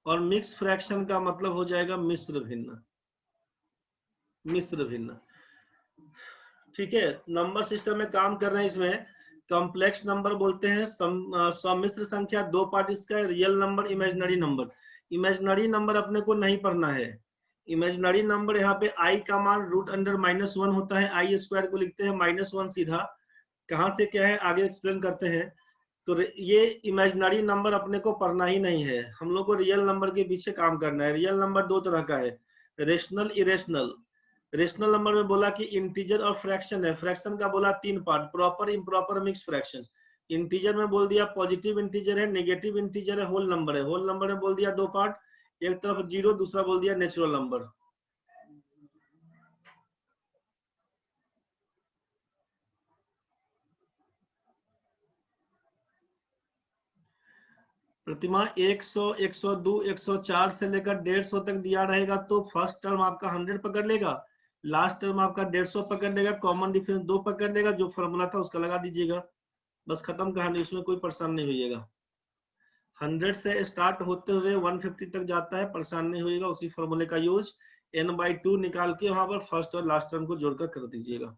[SPEAKER 1] और मिक्स फ्रैक्शन का मतलब हो जाएगा मिश्र भिन्न, मिश्र भिन्न। ठीक है, नंबर सिस्टम में काम कर रहे हैं। इसमें कॉम्प्लेक्स नंबर बोलते हैं, सम्मिश्र संख्या, दो पार्ट इसका है, real number, imaginary number. Imaginary number अपने को नहीं पढ़ना है। इमेजिनरी नंबर यहाँ पे आई का मान रूट अंडर -1 होता है, आई स्क्वायर को लिखते हैं -1 सीधा। कहाँ से क्या है आगे एक्सप्लेन करते हैं। तो ये इमेजिनरी नंबर अपने को पढ़ना ही नहीं है, हम लोग को रियल नंबर के पीछे काम करना है। रियल नंबर दो तरह का है, रेशनल, इरेशनल। रेशनल नंबर में बोला कि इंटीजर और फ्रैक्शन है, फ्रैक्शन का बोला 3 part, proper, improper, mix fraction. Integer में बोल दिया पॉजिटिव इंटीजर है, नेगेटिव इंटीजर है, होल नंबर है। होल नंबर में बोल दिया 2 पार्ट, एक तरफ 0, दूसरा बोल दिया नेचुरल नंबर। प्रतिमा 100, 102, 104 से लेकर 150 तक दिया रहेगा तो फर्स्ट टर्म आपका 100 पकड़ लेगा, लास्ट टर्म आपका 150 पकड़ लेगा, कॉमन डिफरेंस 2 पकड़ लेगा, जो फॉर्मूला था उसका लगा दीजिएगा, बस खत्म कहानी। उसमें कोई परेशान नहीं होइएगा। 100 से स्टार्ट होते हुए 150 तक जाता है, परेशान नहीं होइएगा। उसी फॉर्मूले का यूज n/2 निकाल के वहां पर फर्स्ट और लास्ट टर्म को जोड़कर कर दीजिएगा।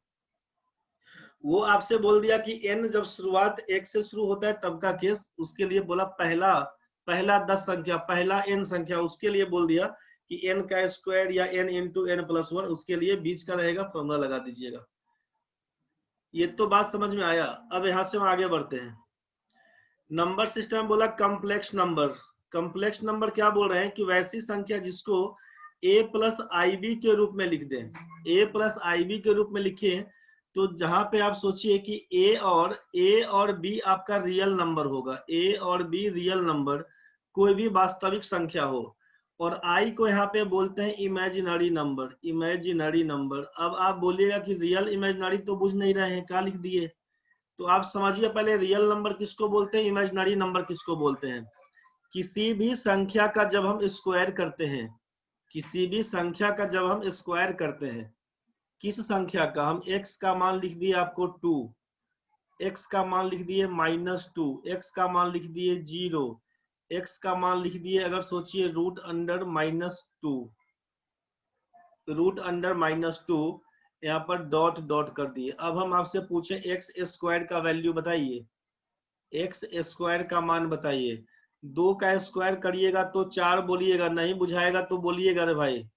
[SPEAKER 1] वो आपसे बोल दिया कि n जब शुरुआत 1 से शुरू होता है तब का केस, उसके लिए बोला पहला 10 संख्या, पहला n संख्या, उसके लिए बोल दिया कि n का स्क्वायर या n इंटू n+1, उसके लिए बीच का रहेगा, फॉर्मूला लगा दीजिएगा। ये तो बात समझ में आया। अब यहां से हम आगे बढ़ते हैं। नंबर सिस्टम बोला कॉम्प्लेक्स नंबर। कॉम्प्लेक्स नंबर क्या बोल रहे हैं कि वैसी संख्या जिसको a+ib के रूप में लिख दें, a+ib के रूप में लिखें, तो जहां पे आप सोचिए कि a और b आपका रियल नंबर होगा, a और b रियल नंबर, कोई भी वास्तविक संख्या हो, और i को यहाँ पे बोलते हैं इमेजिनरी नंबर, इमेजिनरी नंबर। अब आप बोलिएगा कि रियल इमेजिनरी तो बुझ नहीं रहे हैं, क्या लिख दिए। तो आप समझिए पहले रियल नंबर किसको बोलते हैं, इमेजिनरी नंबर किसको बोलते हैं। किसी भी संख्या का जब हम स्क्वायर करते हैं, किसी भी संख्या का जब हम स्क्वायर करते हैं, किस संख्या का, हम x का मान लिख दिए आपको 2, x का मान लिख दिए -2, x का मान लिख दिए 0, x का मान लिख दिए अगर सोचिए रूट अंडर -2, रूट अंडर -2, यहाँ पर डॉट डॉट कर दिए। अब हम आपसे पूछे एक्स स्क्वायर का वैल्यू बताइए, एक्स स्क्वायर का मान बताइए। 2 का स्क्वायर करिएगा तो 4 बोलिएगा, नहीं बुझाएगा तो बोलिएगा रे भाई।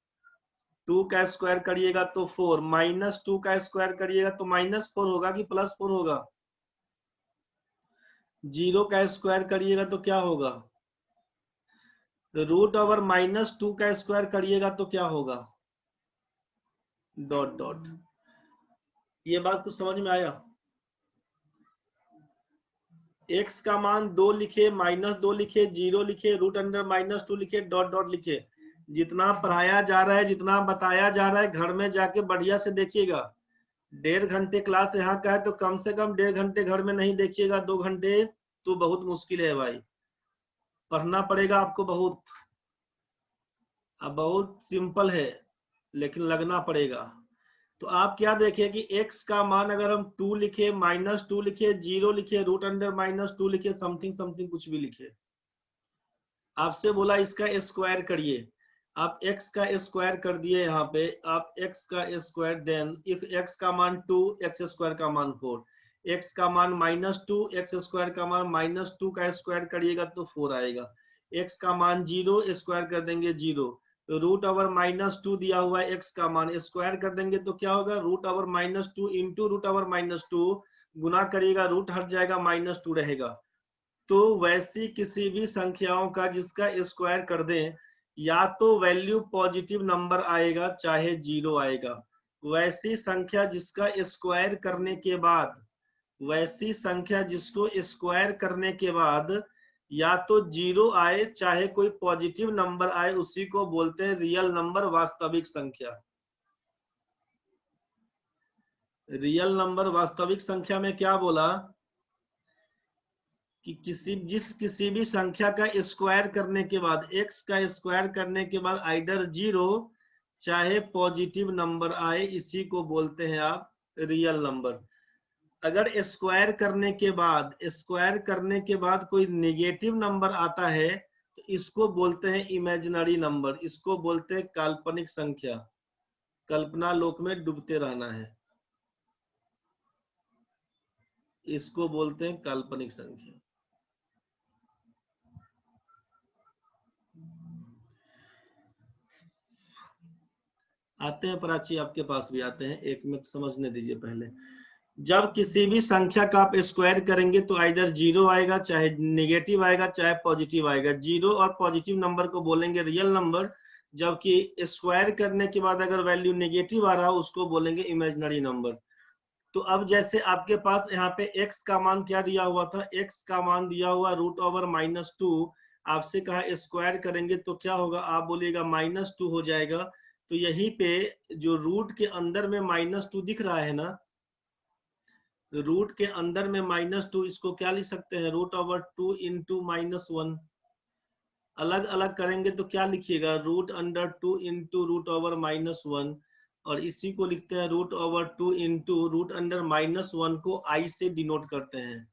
[SPEAKER 1] 2 का स्क्वायर करिएगा तो 4, -2 का स्क्वायर करिएगा तो -4 होगा कि +4 होगा। 0 का स्क्वायर करिएगा तो क्या होगा, रूट ओवर -2 का स्क्वायर करिएगा तो क्या होगा, डॉट डॉट। ये बात कुछ समझ में आया। x का मान 2 लिखे, -2 लिखे, 0 लिखे, रूट अंडर -2 लिखे, डॉट डॉट लिखे। जितना पढ़ाया जा रहा है, जितना बताया जा रहा है, घर में जाके बढ़िया से देखिएगा। 1.5 घंटे क्लास यहाँ का है तो कम से कम 1.5 घंटे घर में नहीं देखिएगा, 2 घंटे तो बहुत मुश्किल है भाई, पढ़ना पड़ेगा आपको बहुत। अब बहुत सिंपल है लेकिन लगना पड़ेगा। तो आप क्या देखिए कि x का मान अगर हम 2 लिखे, -2 लिखे, 0 लिखे, रूट अंडर -2 लिखे, समथिंग समथिंग कुछ भी लिखे, आपसे बोला इसका स्क्वायर करिए। आप x का स्क्वायर कर दिए, यहाँ पे आप x का स्क्वायर, देन इफ x का मान 2, x स्क्वायर का मान 4, x का मान -2, x स्क्वायर का मान -2 का स्क्वायर करिएगा तो 4 आएगा। x का मान 0, स्क्वायर कर देंगे 0, तो रूट ओवर -2 दिया हुआ है, x का मान स्क्वायर कर देंगे तो क्या होगा, root over -2 into root over -2, गुना करिएगा रूट हट जाएगा, -2 रहेगा। तो वैसी किसी भी संख्याओं का जिसका स्क्वायर कर दें, या तो वैल्यू पॉजिटिव नंबर आएगा चाहे 0 आएगा। वैसी संख्या जिसका स्क्वायर करने के बाद, वैसी संख्या जिसको स्क्वायर करने के बाद या तो 0 आए चाहे कोई पॉजिटिव नंबर आए, उसी को बोलते हैं रियल नंबर, वास्तविक संख्या। रियल नंबर वास्तविक संख्या में क्या बोला, कि किसी भी संख्या का स्क्वायर करने के बाद, x का स्क्वायर करने के बाद आइदर 0 चाहे पॉजिटिव नंबर आए, इसी को बोलते हैं आप रियल नंबर। अगर स्क्वायर करने के बाद कोई नेगेटिव नंबर आता है तो इसको बोलते हैं इमेजिनरी नंबर, इसको बोलते हैं काल्पनिक संख्या। कल्पना लोक में डूबते रहना है, इसको बोलते हैं काल्पनिक संख्या। आते हैं प्राची, आपके पास भी आते हैं, एक मिनट समझने दीजिए पहले। जब किसी भी संख्या का आप स्क्वायर करेंगे तो आइदर 0 आएगा, चाहे नेगेटिव आएगा, चाहे पॉजिटिव आएगा। 0 और पॉजिटिव नंबर को बोलेंगे रियल नंबर, जबकि स्क्वायर करने के बाद अगर वैल्यू नेगेटिव आ रहा हो उसको बोलेंगे इमेजिनरी नंबर। तो अब जैसे आपके पास यहाँ पे x का मान क्या दिया हुआ था, x का मान दिया हुआ √(-2), आपसे कहा स्क्वायर करेंगे तो क्या होगा, आप बोलिएगा -2 हो जाएगा। तो यहीं पे जो रूट के अंदर में -2 दिख रहा है ना, रूट के अंदर में -2, इसको क्या लिख सकते हैं, √2 × -1। अलग अलग करेंगे तो क्या लिखिएगा, √2 × √1, और इसी को लिखते हैं √2 × √1 को i से डिनोट करते हैं,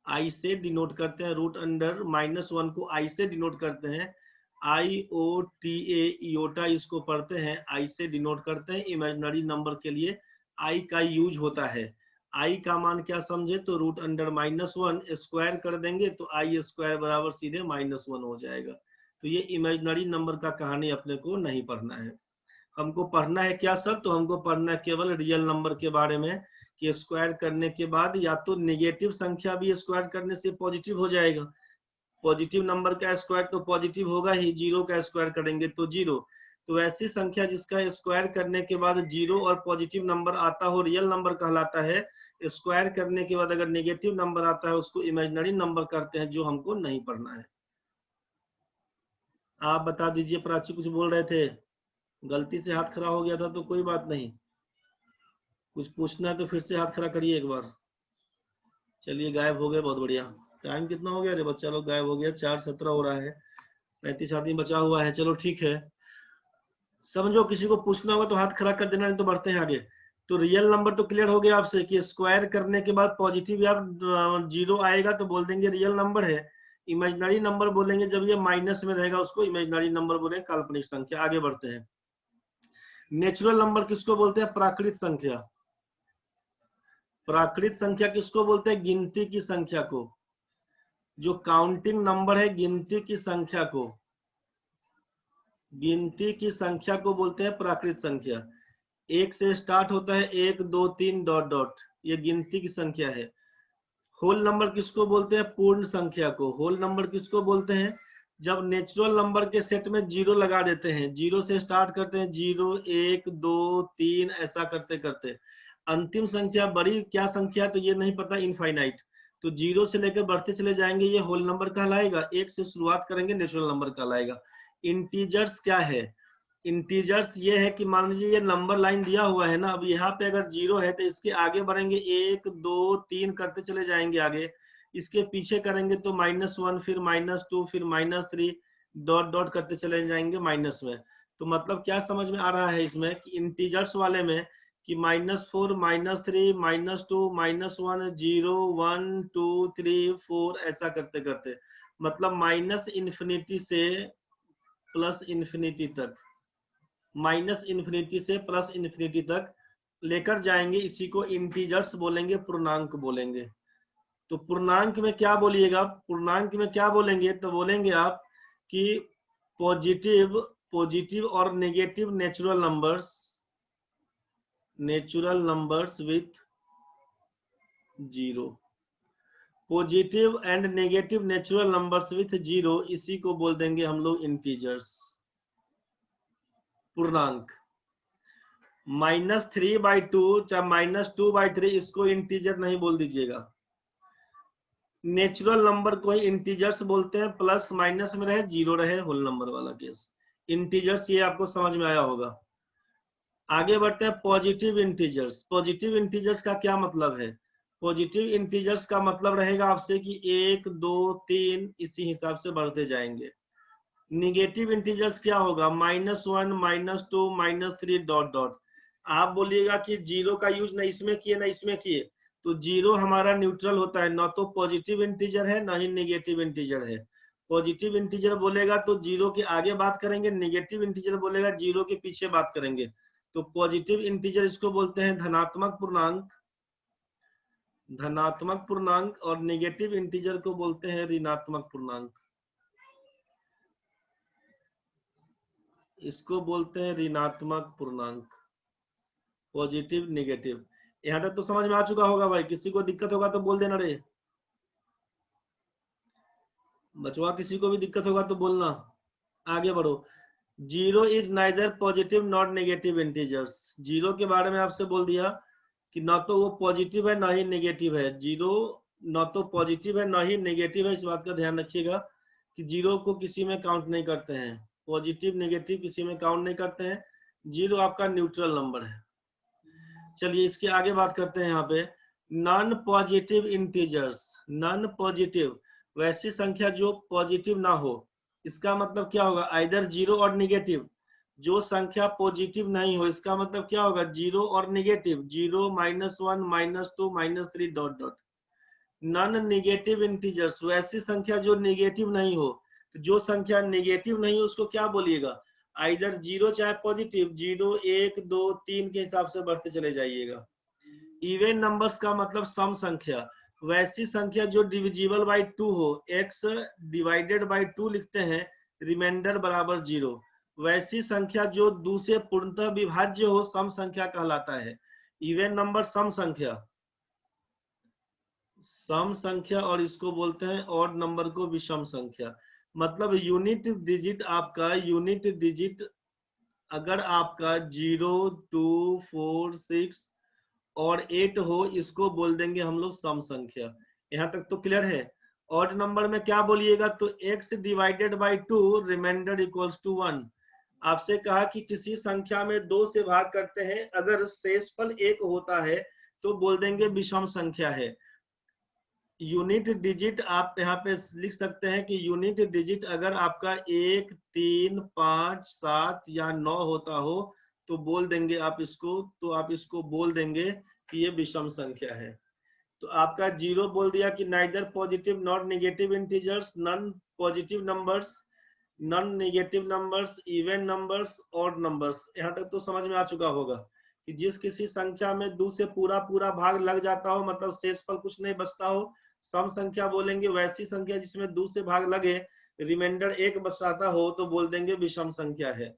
[SPEAKER 1] i से डिनोट करते हैं, √1 को i से डिनोट करते हैं, IOTA इयोटा इसको पढ़ते हैं, i से डिनोट करते हैं। इमेजिनरी नंबर के लिए i का यूज होता है। i का मान क्या समझे, तो √1 स्क्वायर कर देंगे तो i² बराबर सीधे -1 हो जाएगा। तो ये इमेजिनरी नंबर का कहानी अपने को नहीं पढ़ना है। हमको पढ़ना है क्या सर, तो हमको पढ़ना है केवल रियल नंबर के बारे में, कि स्क्वायर करने के बाद या तो नेगेटिव संख्या भी स्क्वायर करने से पॉजिटिव हो जाएगा, पॉजिटिव नंबर का स्क्वायर तो पॉजिटिव होगा ही, 0 का स्क्वायर करेंगे तो 0। तो ऐसी संख्या जिसका स्क्वायर करने के बाद 0 और पॉजिटिव नंबर आता हो रियल नंबर कहलाता है। स्क्वायर करने के बाद अगर नेगेटिव नंबर आता है उसको इमेजिनरी नंबर करते हैं, जो हमको नहीं पढ़ना है। आप बता दीजिए, प्राची कुछ बोल रहे थे, गलती से हाथ खड़ा हो गया था तो कोई बात नहीं, कुछ पूछना है तो फिर से हाथ खड़ा करिए एक बार। चलिए गायब हो गए, बहुत बढ़िया। टाइम कितना हो गया रे बच्चा लोग, गायब हो गया, 4:17 हो रहा है, 35 आदमी बचा हुआ है। चलो ठीक है, समझो किसी को पूछना होगा तो हाथ खड़ा कर देना, नहीं तो बढ़ते हैं आगे। तो रियल नंबर तो क्लियर हो गया आपसे कि स्क्वायर करने के बाद पॉजिटिव या 0 आएगा तो बोल देंगे रियल नंबर है। इमेजिनरी नंबर बोलेंगे जब ये माइनस में रहेगा, उसको इमेजिनरी नंबर बोलेंगे, काल्पनिक संख्या। आगे बढ़ते हैं। नेचुरल नंबर किसको बोलते हैं, प्राकृत संख्या। प्राकृत संख्या किसको बोलते हैं, गिनती की संख्या को। जो काउंटिंग नंबर है, गिनती की संख्या को, गिनती की संख्या को बोलते हैं प्राकृत संख्या। 1 से स्टार्ट होता है, 1 2 3 डॉट डॉट, ये गिनती की संख्या है। होल नंबर किसको बोलते हैं, पूर्ण संख्या को। होल नंबर किसको बोलते हैं, जब नेचुरल नंबर के सेट में 0 लगा देते हैं, 0 से स्टार्ट करते हैं, 0 1 2 3 ऐसा करते करते अंतिम संख्या बड़ी क्या संख्या है तो ये नहीं पता, इनफाइनाइट। तो 0 से लेकर बढ़ते चले जाएंगे, ये होल नंबर कहलाएगा। 1 से शुरुआत करेंगे, नेचुरल नंबर कहलाएगा। इंटीजर्स क्या है, इंटीजर्स ये है कि मान लीजिए ये नंबर लाइन दिया हुआ है ना, अब यहाँ पे अगर 0 है तो इसके आगे बढ़ेंगे, 1 2 3 करते चले जाएंगे आगे। इसके पीछे करेंगे तो -1, फिर -2, फिर -3, डॉट डॉट करते चले जाएंगे माइनस में। तो मतलब क्या समझ में आ रहा है इसमें कि इंटीजर्स वाले में कि -4 -3 -2 -1 0 1 2 3 4 ऐसा करते करते, मतलब -∞ से +∞ तक, -∞ से +∞ तक लेकर जाएंगे। इसी को इंटीजर्स बोलेंगे, पूर्णांक बोलेंगे। तो पूर्णांक में क्या बोलिएगा, पूर्णांक में क्या बोलेंगे, तो बोलेंगे आप कि पॉजिटिव और negative natural numbers with 0, positive and negative natural numbers with 0, इसी को बोल देंगे हम लोग इंटीजर्स, पूर्णांक। -3/2 चाहे -2/3, इसको इंटीजर नहीं बोल दीजिएगा। नेचुरल नंबर को ही इंटीजर्स बोलते हैं, प्लस माइनस में रहे, 0 रहे, होल नंबर वाला केस इंटीजर्स। ये आपको समझ में आया होगा। आगे बढ़ते हैं, पॉजिटिव इंटीजर्स। पॉजिटिव इंटीजर्स का क्या मतलब है, पॉजिटिव इंटीजर्स का मतलब रहेगा आपसे कि 1 2 3 इसी हिसाब से बढ़ते जाएंगे। निगेटिव इंटीजर्स क्या होगा? -1 -2 -3 डॉट डॉट। आप बोलिएगा कि जीरो का यूज ना इसमें किए ना इसमें किए, तो जीरो हमारा न्यूट्रल होता है, ना तो पॉजिटिव इंटीजर है ना ही निगेटिव इंटीजर है। पॉजिटिव इंटीजर बोलेगा तो जीरो के आगे बात करेंगे, निगेटिव इंटीजर बोलेगा जीरो के पीछे बात करेंगे। तो पॉजिटिव इंटीजर इसको बोलते हैं धनात्मक पूर्णांक, धनात्मक पूर्णांक, और निगेटिव इंटीजर को बोलते हैं ऋणात्मक पूर्णांक। इसको बोलते हैं ऋणात्मक पूर्णांक, पॉजिटिव नेगेटिव। यहां तक तो समझ में आ चुका होगा भाई, किसी को दिक्कत होगा तो बोल देना रे बचवा, किसी को भी दिक्कत होगा तो बोलना। आगे बढ़ो। Zero is neither positive not negative integers. Zero के बारे में आपसे बोल दिया कि ना तो वो पॉजिटिव है ना ही नेगेटिव है। जीरो ना तो पॉजिटिव है ना ही नेगेटिव है, इस बात का ध्यान रखिएगा कि जीरो को किसी में काउंट नहीं करते हैं, पॉजिटिव नेगेटिव किसी में काउंट नहीं करते हैं। जीरो आपका न्यूट्रल नंबर है। चलिए इसके आगे बात करते हैं। यहाँ पे non positive integers, non positive वैसी संख्या जो पॉजिटिव ना हो। इसका मतलब क्या होगा? आइदर जीरो और निगेटिव। जो संख्या पॉजिटिव नहीं हो इसका मतलब क्या होगा? जीरो और negative, 0 -1 -2 -3 dot dot. Non negative integers वैसी संख्या जो निगेटिव नहीं हो। तो जो संख्या निगेटिव नहीं हो उसको क्या बोलिएगा? आइदर जीरो चाहे पॉजिटिव, 0 1 2 3 के हिसाब से बढ़ते चले जाइएगा। इवन नंबर्स का मतलब सम संख्या, वैसी संख्या जो डिविजिबल बाई 2 हो, x डिवाइडेड बाई 2 लिखते हैं, रिमाइंडर बराबर 0। वैसी संख्या जो 2 से पूर्णतः विभाज्य हो, सम संख्या कहलाता है। इवन नंबर सम संख्या, सम संख्या, और इसको बोलते हैं ऑड नंबर को विषम संख्या। मतलब यूनिट डिजिट आपका, यूनिट डिजिट अगर आपका 0 2 4 6 और 8 हो, इसको बोल देंगे हम लोग सम संख्या। यहाँ तक तो क्लियर है। ऑड नंबर में क्या बोलिएगा? तो x divided by 2 remainder equals to 1। आपसे कहा कि किसी संख्या में 2 से भाग करते हैं, अगर शेषफल 1 होता है तो बोल देंगे विषम संख्या है। यूनिट डिजिट आप यहाँ पे लिख सकते हैं कि यूनिट डिजिट अगर आपका 1 3 5 7 या 9 होता हो तो बोल देंगे आप इसको, तो आप इसको बोल देंगे कि ये विषम संख्या है। तो आपका जीरो बोल दिया कि neither positive not negative integers, non positive numbers, non negative numbers, even numbers, odd numbers. यहाँ तक तो समझ में आ चुका होगा कि जिस किसी संख्या में 2 से पूरा पूरा भाग लग जाता हो, मतलब शेषफल कुछ नहीं बचता हो, सम संख्या बोलेंगे। वैसी संख्या जिसमें 2 से भाग लगे, रिमाइंडर 1 बचाता हो, तो बोल देंगे विषम संख्या है।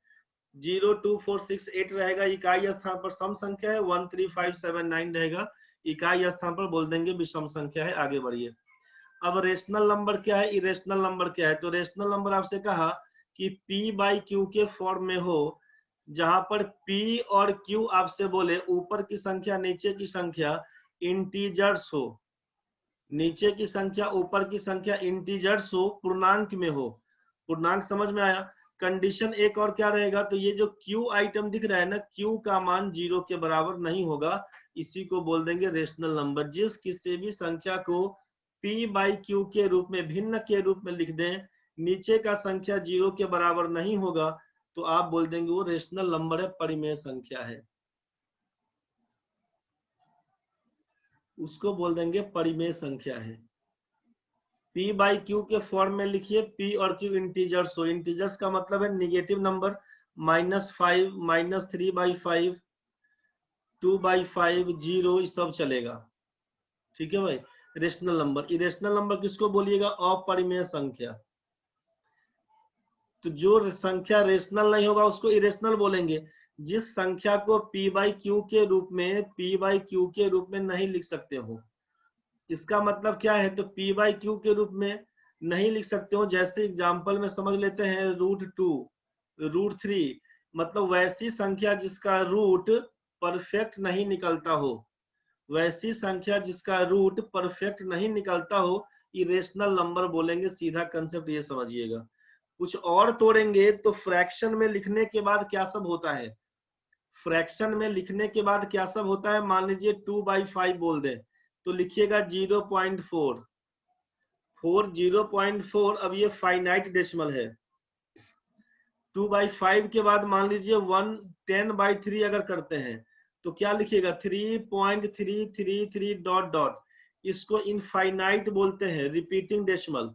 [SPEAKER 1] 0 2 4 6 8 रहेगा, इकाई स्थान पर सम संख्या है। 1 3 5 7 9 रहेगा, इकाई स्थान पर बोल देंगे विषम संख्या है। आगे बढ़िए। अब रेशनल नंबर क्या है, इरेशनल नंबर क्या है? तो रेशनल नंबर आपसे कहा कि p बाई क्यू के फॉर्म में हो, जहां पर p और q आपसे बोले ऊपर की संख्या नीचे की संख्या इंटीजर्स हो, नीचे की संख्या ऊपर की संख्या इंटीजर्स हो, पूर्णांक में हो। पूर्णांक समझ में आया? कंडीशन एक और क्या रहेगा? तो ये जो क्यू आइटम दिख रहा है ना, क्यू का मान 0 के बराबर नहीं होगा, इसी को बोल देंगे रेशनल नंबर। जिस किसी भी संख्या को p बाई क्यू के रूप में, भिन्न के रूप में लिख दें, नीचे का संख्या 0 के बराबर नहीं होगा, तो आप बोल देंगे वो रेशनल नंबर है, परिमेय संख्या है, उसको बोल देंगे परिमेय संख्या है। p बाई क्यू के फॉर्म में लिखिए, p और q इंटीजर्स हो। इंटीजर्स का मतलब है निगेटिव नंबर, -5 -3/5 2/5 0 ये सब चलेगा। ठीक है भाई। रेशनल नंबर, इरेशनल नंबर किसको बोलिएगा? अपरिमेय संख्या। तो जो संख्या रेशनल नहीं होगा उसको इरेशनल बोलेंगे। जिस संख्या को p बाई क्यू के रूप में, p बाई क्यू के रूप में नहीं लिख सकते हो, इसका मतलब क्या है? तो p बाई क्यू के रूप में नहीं लिख सकते हो। जैसे एग्जांपल में समझ लेते हैं, √2 √3, मतलब वैसी संख्या जिसका रूट परफेक्ट नहीं निकलता हो, वैसी संख्या जिसका रूट परफेक्ट नहीं निकलता हो, इरेशनल नंबर बोलेंगे। सीधा कंसेप्ट ये समझिएगा। कुछ और तोड़ेंगे तो फ्रैक्शन में लिखने के बाद क्या सब होता है, फ्रैक्शन में लिखने के बाद क्या सब होता है? मान लीजिए 2/5 बोल दें, तो लिखिएगा 0.4। 0.4। अब ये फाइनाइट डेसिमल है। 2/5 के बाद मान लीजिए 10/3 अगर करते हैं तो क्या लिखिएगा 3.333 डॉट डॉट। इसको इनफाइनाइट बोलते हैं, रिपीटिंग डेसिमल।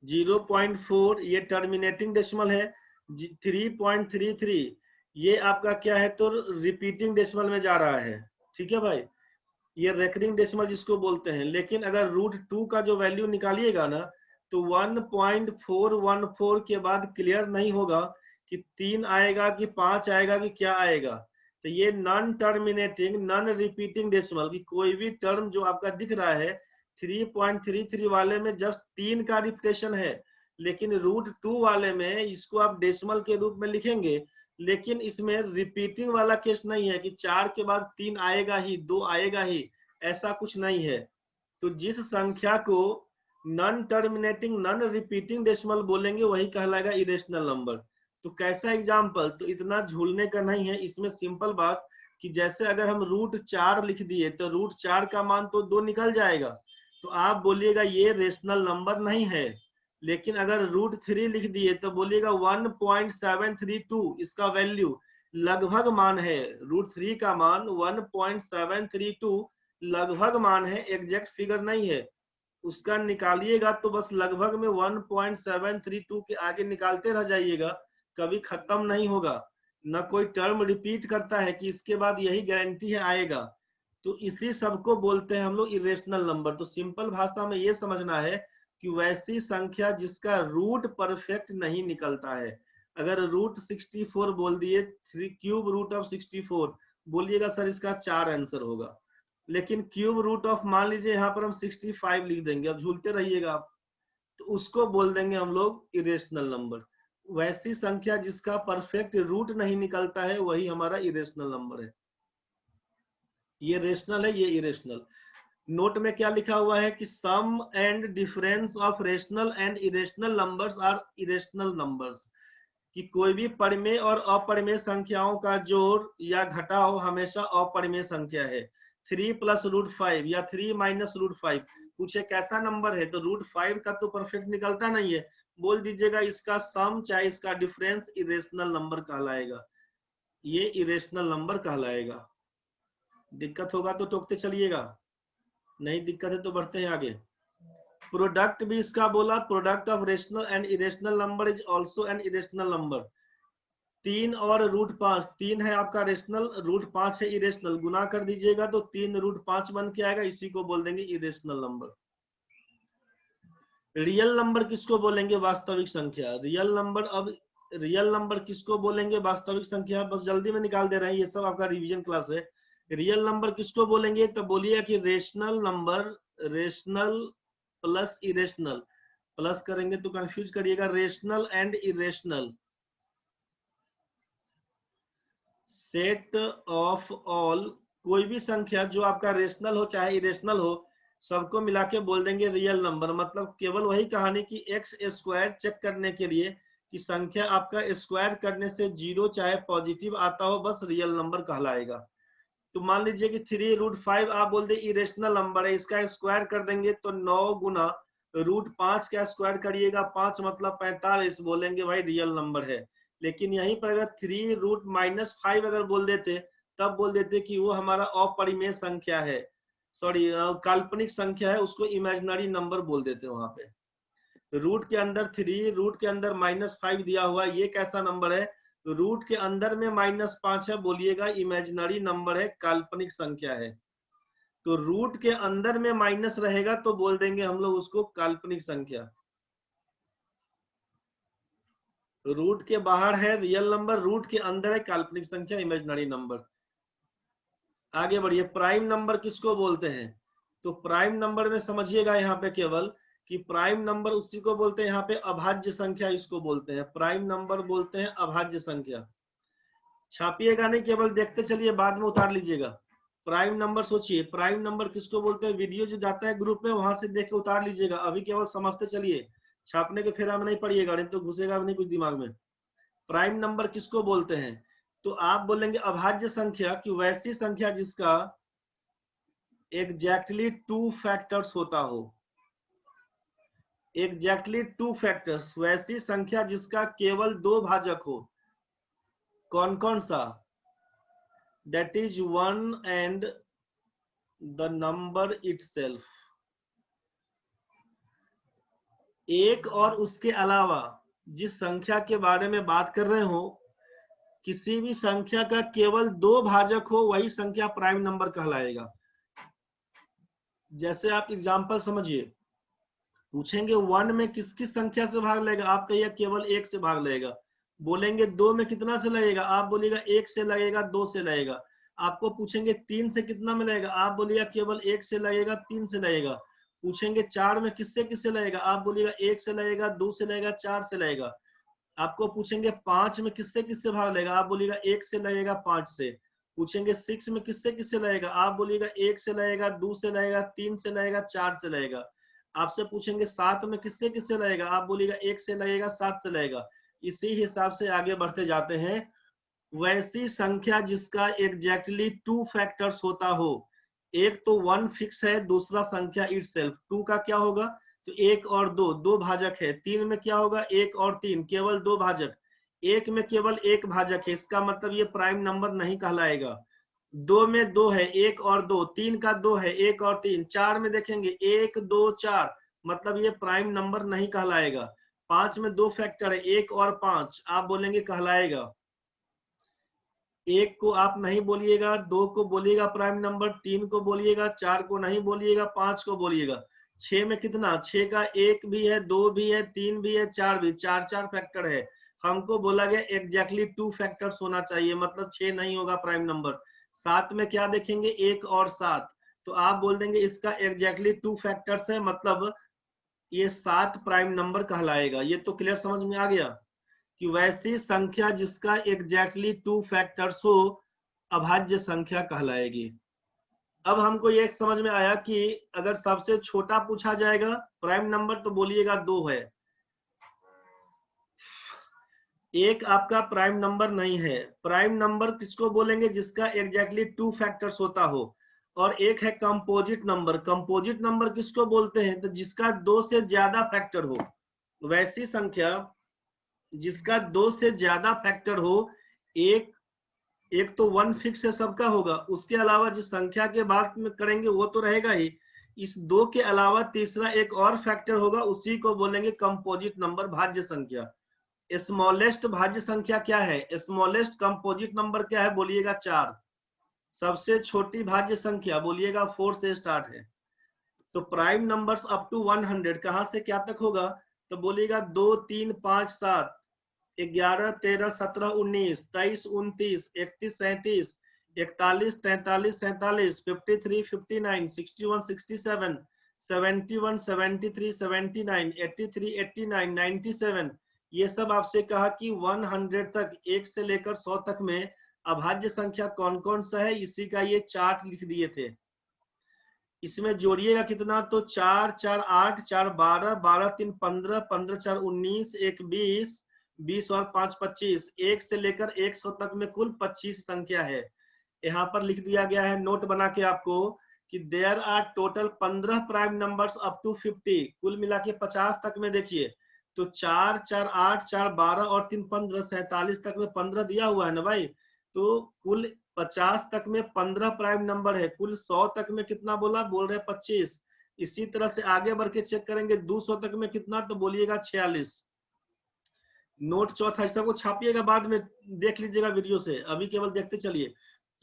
[SPEAKER 1] 0.4 ये टर्मिनेटिंग डेसिमल है। 3.33 ये आपका क्या है, तो रिपीटिंग डेसिमल में जा रहा है। ठीक है भाई, ये रेकरिंग डेसिमल जिसको बोलते हैं। लेकिन अगर √2 का जो वैल्यू निकालिएगा ना, तो 1.414 के बाद क्लियर नहीं होगा कि 3 आएगा कि 5 आएगा कि क्या आएगा। तो ये non terminating non repeating decimal की कोई भी टर्म जो आपका दिख रहा है 3.33 वाले में जस्ट 3 का रिपीटेशन है, लेकिन √2 वाले में इसको आप डेसिमल के रूप में लिखेंगे, लेकिन इसमें रिपीटिंग वाला केस नहीं है कि 4 के बाद 3 आएगा ही, 2 आएगा ही, ऐसा कुछ नहीं है। तो जिस संख्या को non terminating non repeating decimal बोलेंगे वही कहलाएगा इरेशनल नंबर। तो कैसा एग्जाम्पल, तो इतना झूलने का नहीं है इसमें। सिंपल बात कि जैसे अगर हम √4 लिख दिए तो √4 का मान तो 2 निकल जाएगा, तो आप बोलिएगा ये रेशनल नंबर नहीं है। लेकिन अगर √3 लिख दिए तो बोलिएगा 1.732 इसका वैल्यू लगभग मान है। √3 का मान 1.732 लगभग मान है, एग्जैक्ट फिगर नहीं है। उसका निकालिएगा तो बस लगभग में 1.732 के आगे निकालते रह जाइएगा, कभी खत्म नहीं होगा। न कोई टर्म रिपीट करता है कि इसके बाद यही गारंटी है आएगा। तो इसी सबको बोलते हैं हम लोग इरेशनल नंबर। तो सिंपल भाषा में ये समझना है कि वैसी संख्या जिसका रूट परफेक्ट नहीं निकलता है। अगर √64 बोल दिए, 3 क्यूब रूट ऑफ 64 बोलिएगा सर इसका 4 आंसर होगा। लेकिन क्यूब रूट ऑफ मान लीजिए यहाँ पर हम 65 लिख देंगे, अब झूलते रहिएगा आप, तो उसको बोल देंगे हम लोग इरेशनल नंबर। वैसी संख्या जिसका परफेक्ट रूट नहीं निकलता है वही हमारा इरेशनल नंबर है। ये रेशनल है, ये इरेशनल। नोट में क्या लिखा हुआ है कि sum and difference of rational and irrational numbers are irrational numbers. कि कोई भी परिमेय और अपरिमेय संख्याओं का जोड़ या घटाव हमेशा अपरिमेय संख्या है। 3 + √5 या 3 - √5 कुछ एक ऐसा नंबर है, तो √5 का तो परफेक्ट निकलता नहीं है, बोल दीजिएगा इसका सम चाहे इसका डिफरेंस इरेशनल नंबर कहलाएगा। ये इरेशनल नंबर कहलाएगा। दिक्कत होगा तो टोकते चलिएगा, नहीं दिक्कत है तो बढ़ते हैं आगे। प्रोडक्ट भी इसका बोला, product of rational and irrational number is also an irrational number. 3 और √5, 3 है आपका रेशनल, √5 है इरेशनल, गुना कर दीजिएगा तो 3√5 बन के आएगा, इसी को बोल देंगे इरेशनल नंबर। रियल नंबर किसको बोलेंगे, वास्तविक संख्या। रियल नंबर, अब रियल नंबर किसको बोलेंगे, वास्तविक संख्या। बस जल्दी में निकाल दे रहे हैं, ये सब आपका रिवीजन क्लास है। रियल नंबर किसको बोलेंगे, तो बोलिए कि rational number, rational plus irrational, plus करेंगे तो कंफ्यूज करिएगा, rational and irrational. Set of all, कोई भी संख्या जो आपका रेशनल हो चाहे इरेशनल हो, सबको मिला के बोल देंगे रियल नंबर। मतलब केवल वही कहानी कि x² चेक करने के लिए कि संख्या आपका स्क्वायर करने से 0 चाहे पॉजिटिव आता हो, बस रियल नंबर कहलाएगा। तो मान लीजिए कि 3√5 आप बोल दे इरेशनल नंबर है, इसका स्क्वायर कर देंगे तो 9 गुना √5 का स्क्वायर करिएगा, 5 मतलब 45, बोलेंगे भाई रियल नंबर है। लेकिन यहीं पर अगर 3√-5 अगर बोल देते तब बोल देते कि वो हमारा अपरिमेय संख्या है, सॉरी काल्पनिक संख्या है, उसको इमेजिनरी नंबर बोल देते वहां पे। रूट के अंदर 3, रूट के अंदर -5 दिया हुआ, ये कैसा नंबर है, रूट के अंदर में -5 है, बोलिएगा इमेजिनरी नंबर है, काल्पनिक संख्या है। तो रूट के अंदर में माइनस रहेगा तो बोल देंगे हम लोग उसको काल्पनिक संख्या। रूट के बाहर है रियल नंबर, रूट के अंदर है काल्पनिक संख्या, इमेजिनरी नंबर। आगे बढ़िए, प्राइम नंबर किसको बोलते हैं, तो प्राइम नंबर में समझिएगा यहाँ पे केवल कि प्राइम नंबर उसी को बोलते हैं, यहाँ पे अभाज्य संख्या इसको बोलते हैं, प्राइम नंबर बोलते हैं अभाज्य संख्या। छापिएगा नहीं, केवल देखते चलिए, बाद में उतार लीजिएगा। प्राइम नंबर सोचिए, प्राइम नंबर किसको बोलते हैं, वीडियो जो जाता है ग्रुप में वहां से देख के उतार लीजिएगा, अभी केवल समझते चलिए, छापने के फेरा में नहीं पड़िएगा, नहीं तो घुसेगा भी नहीं कुछ दिमाग में। प्राइम नंबर किसको बोलते हैं, तो आप बोलेंगे अभाज्य संख्या कि वैसी संख्या जिसका एग्जैक्टली 2 फैक्टर्स होता हो। एग्जैक्टली 2 फैक्टर्स, वैसी संख्या जिसका केवल 2 भाजक हो। कौन कौन सा? That is 1 and the number itself. एक और उसके अलावा जिस संख्या के बारे में बात कर रहे हो, किसी भी संख्या का केवल 2 भाजक हो, वही संख्या प्राइम नंबर कहलाएगा। जैसे आप एग्जांपल समझिए, पूछेंगे 1 में किस किस संख्या से भाग लेगा, आप कहिए केवल 1 से भाग लेगा। बोलेंगे 2 में कितना से लगेगा, आप बोलिएगा 1 से लगेगा, 2 से लगेगा। आपको पूछेंगे 3 से कितना मिलेगा, आप बोलिएगा केवल 1 से लगेगा, 3 से लगेगा। पूछेंगे 4 में किससे किससे लगेगा, आप बोलिएगा 1 से लगेगा, 2 से लगेगा, 4 से लगेगा। आपको पूछेंगे 5 में किससे किससे भाग लेगा, आप बोलिएगा 1 से लगेगा, 5 से। पूछेंगे 6 में किससे किससे लगेगा, आप बोलिएगा 1 से लगेगा, 2 से लगेगा, 3 से लगेगा, 4 से लगेगा। आपसे पूछेंगे 7 में किससे किससे लगेगा, आप बोलिएगा 1 से लगेगा, 7 से लगेगा। इसी हिसाब से आगे बढ़ते जाते हैं। वैसी संख्या जिसका एग्जैक्टली 2 फैक्टर्स होता हो। एक तो 1 फिक्स है, दूसरा संख्या इटसेल्फ। 2 का क्या होगा, तो 1 और 2, 2 भाजक है। 3 में क्या होगा, 1 और 3, केवल 2 भाजक। 1 में केवल 1 भाजक है, इसका मतलब ये प्राइम नंबर नहीं कहलाएगा। 2 में 2 है, 1 और 2, 3 का 2 है, 1 और 3। 4 में देखेंगे 1 2 4, मतलब ये प्राइम नंबर नहीं कहलाएगा। 5 में 2 फैक्टर है, 1 और 5, आप बोलेंगे कहलाएगा। 1 को आप नहीं बोलिएगा, 2 को बोलिएगा प्राइम नंबर, 3 को बोलिएगा, 4 को नहीं बोलिएगा, 5 को बोलिएगा। 6 में कितना, 6 का 1 भी है, 2 भी है, 3 भी है, 4 भी, 4 4 फैक्टर है। हमको बोला गया एग्जैक्टली 2 फैक्टर्स होना चाहिए, मतलब 6 नहीं होगा प्राइम नंबर। 7 में क्या देखेंगे, 1 और 7, तो आप बोल देंगे इसका एग्जैक्टली 2 फैक्टर्स है, मतलब ये 7 प्राइम नंबर कहलाएगा। ये तो क्लियर समझ में आ गया कि वैसी संख्या जिसका एग्जैक्टली 2 फैक्टर्स हो, अभाज्य संख्या कहलाएगी। अब हमको ये समझ में आया कि अगर सबसे छोटा पूछा जाएगा प्राइम नंबर, तो बोलिएगा 2 है। एक आपका प्राइम नंबर नहीं है। प्राइम नंबर किसको बोलेंगे, जिसका एग्जैक्टली 2 फैक्टर्स होता हो। और एक है कंपोजिट नंबर। कंपोजिट नंबर किसको बोलते हैं, तो जिसका 2 से ज्यादा फैक्टर हो। वैसी संख्या जिसका 2 से ज्यादा फैक्टर हो। एक एक तो 1 फिक्स है, सबका होगा। उसके अलावा जिस संख्या के बात में करेंगे वो तो रहेगा ही। इस 2 के अलावा तीसरा एक और फैक्टर होगा, उसी को बोलेंगे कंपोजिट नंबर, भाज्य संख्या। स्मॉलेस्ट भाज्य संख्या क्या है, स्मॉलेस्ट कंपोजिट नंबर क्या है, बोलिएगा 4। सबसे छोटी भाज्य संख्या बोलिएगा 4 से स्टार्ट है। तो प्राइम नंबर्स अप टू 100 कहां से क्या तक होगा, तो बोलिएगा 2 3 5 7 11 13 17 19 23 29 31 37 41 43 47 53 59 61 67 71 73 79 83 89 97। ये सब आपसे कहा कि 100 तक, 1 से लेकर 100 तक में अभाज्य संख्या कौन कौन सा है, इसी का ये चार्ट लिख दिए थे। इसमें जोड़िएगा कितना, तो 4 4 8 4 12 12 3 15 15 4 19 1 20 20 और 5 25, 1 से लेकर 100 तक में कुल 25 संख्या है। यहाँ पर लिख दिया गया है नोट बना के आपको कि there are total 15 prime numbers up to 50, कुल मिला के 50 तक में। देखिए तो 4 4 8 4 12 और 3 15, 47 तक में 15 दिया हुआ है ना भाई। तो कुल 50 तक में 15 प्राइम नंबर है। कुल 100 तक में कितना बोला, बोल रहे 25। इसी तरह से आगे बढ़ के चेक करेंगे 200 तक में कितना, तो बोलिएगा 46। नोट चौथा हिस्सा को छापिएगा, बाद में देख लीजिएगा वीडियो से, अभी केवल देखते चलिए।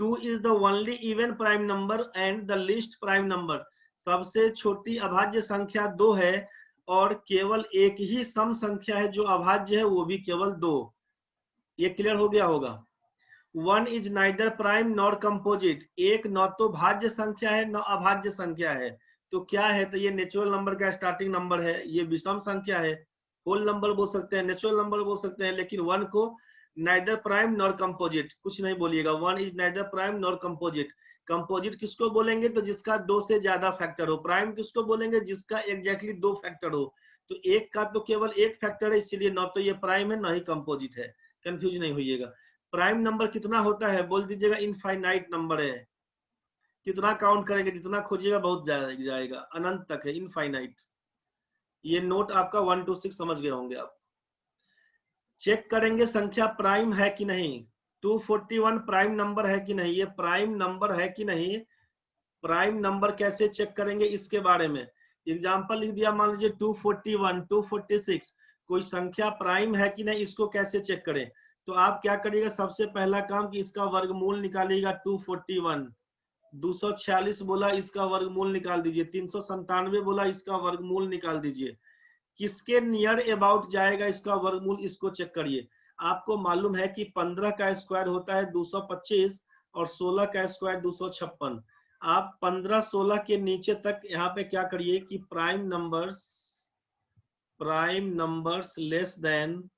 [SPEAKER 1] 2 is the only even prime number and the least prime number। सबसे छोटी अभाज्य संख्या 2 है, और केवल एक ही सम संख्या है जो अभाज्य है, वो भी केवल 2। ये क्लियर हो गया होगा। 1 is neither prime nor composite। एक न तो भाज्य संख्या है न अभाज्य संख्या है। तो क्या है, तो ये नेचुरल नंबर का स्टार्टिंग नंबर है, ये विषम संख्या है। होल नंबर बोल सकते हैं, नेचुरल नंबर बोल सकते हैं, लेकिन 1 को नाइदर प्राइम नॉर कंपोजिट कुछ नहीं बोलिएगा। 1 is neither prime nor composite. Composite किसको बोलेंगे, तो जिसका 2 से ज्यादा फैक्टर हो। प्राइम किसको बोलेंगे, जिसका एग्जैक्टली 2 फैक्टर हो। तो एक का तो केवल एक फैक्टर है, इसलिए न तो ये प्राइम है न ही कंपोजिट है। कंफ्यूज नहीं होइएगा। प्राइम नंबर कितना होता है, बोल दीजिएगा इनफाइनाइट नंबर है। कितना काउंट करेंगे, जितना खोजिएगा बहुत जाएगा, अनंत तक है, इनफाइनाइट। ये नोट आपका 1 to 6 समझ गए होंगे आप। चेक करेंगे संख्या प्राइम है कि नहीं। 241 प्राइम नंबर है कि नहीं, ये प्राइम नंबर है कि नहीं। प्राइम नंबर कैसे चेक करेंगे इसके बारे में एग्जांपल लिख दिया। मान लीजिए 241, 246 कोई संख्या प्राइम है कि नहीं, इसको कैसे चेक करें। तो आप क्या करिएगा, सबसे पहला काम कि इसका वर्गमूल निकालिएगा। 241, 246 बोला, इसका वर्गमूल निकाल दीजिए। 397 बोला, इसका वर्गमूल निकाल दीजिए। किसके नियर अबाउट जाएगा इसका वर्गमूल, इसको चेक करिए। आपको मालूम है कि 15 का स्क्वायर होता है 225 और 16 का स्क्वायर 256। आप 15 16 के नीचे तक यहाँ पे क्या करिए कि प्राइम नंबर्स लेस देन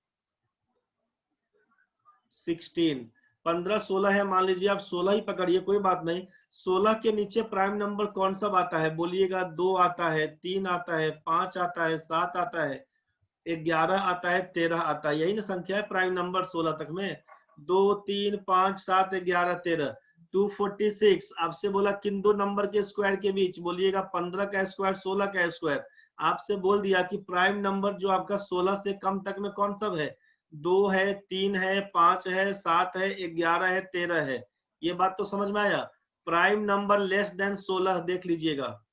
[SPEAKER 1] 16। 15 16 है, मान लीजिए आप 16 ही पकड़िए, कोई बात नहीं। 16 के नीचे प्राइम नंबर कौन सा आता है बोलिएगा। 2 आता है, 3 आता है, 5 आता है, 7 आता है, 11 आता है, 13 आता है। यही ना संख्या है प्राइम नंबर 16 तक में। 2 3 5 7 11 13। 246 आपसे बोला किन दो नंबर के स्क्वायर के बीच, बोलिएगा 15 का स्क्वायर 16 का स्क्वायर। आपसे बोल दिया कि प्राइम नंबर जो आपका 16 से कम तक में कौन सा है। 2 है, 3 है, 5 है, 7 है, 11 है, 13 है। ये बात तो समझ में आया। प्राइम नंबर लेस देन 16 देख लीजिएगा।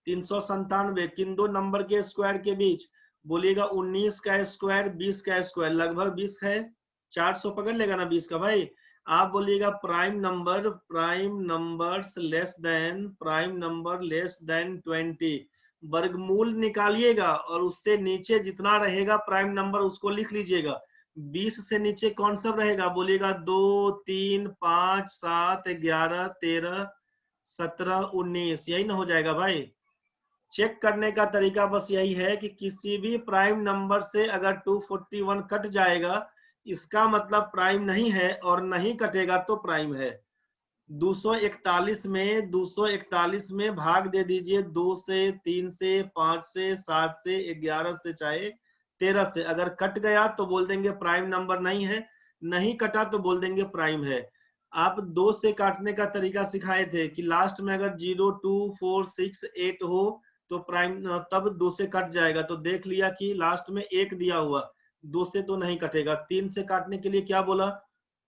[SPEAKER 1] 397 किन दो नंबर के स्क्वायर के बीच, बोलिएगा 19 का स्क्वायर 20 का स्क्वायर, लगभग 20 है, 400 पकड़ लेगा ना 20 का भाई। आप बोलिएगा प्राइम नंबर लेस देन 20। वर्गमूल निकालिएगा और उससे नीचे जितना रहेगा प्राइम नंबर उसको लिख लीजिएगा। 20 से नीचे कौन सा रहेगा, बोलिएगा 2 3 5 7 11 13 17 19। यही ना हो जाएगा भाई। चेक करने का तरीका बस यही है कि किसी भी प्राइम नंबर से अगर 241 कट जाएगा इसका मतलब प्राइम नहीं है, और नहीं कटेगा तो प्राइम है। 241 में भाग दे दीजिए 2 से, 3 से, 5 से, 7 से, 11 से, चाहे 13 से। अगर कट गया तो बोल देंगे प्राइम नंबर नहीं है, नहीं कटा तो बोल देंगे प्राइम है। आप 2 से काटने का तरीका सिखाए थे कि लास्ट में अगर 0 2 4 6 8 हो तो प्राइम, तब 2 से कट जाएगा। तो देख लिया कि लास्ट में 1 दिया हुआ, 2 से तो नहीं कटेगा। 3 से काटने के लिए क्या बोला,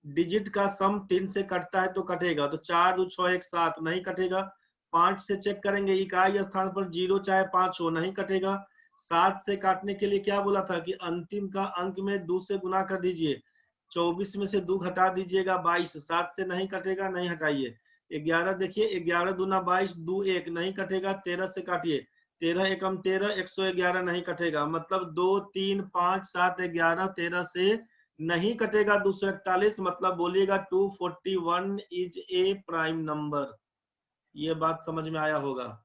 [SPEAKER 1] डिजिट का सम 3 से कटता है तो कटेगा। तो 4 2 6 1 7 नहीं कटेगा। 5 से चेक करेंगे, इकाई स्थान पर 0 चाहे 5 हो, नहीं कटेगा। 7 से काटने के लिए क्या बोला था कि अंतिम का अंक में 2 से गुना कर दीजिए। 24 में से 2 घटा दीजिएगा 22। 7 से नहीं कटेगा, नहीं हटाइए। 11 देखिए, 11 दूना 22, 2 1 नहीं कटेगा। 13 से काटिए, 13 एकम 13, 111 नहीं कटेगा। मतलब 2 3 5 7 11 13 से नहीं कटेगा 241। मतलब बोलिएगा 241 इज ए प्राइम नंबर। ये बात समझ में आया होगा।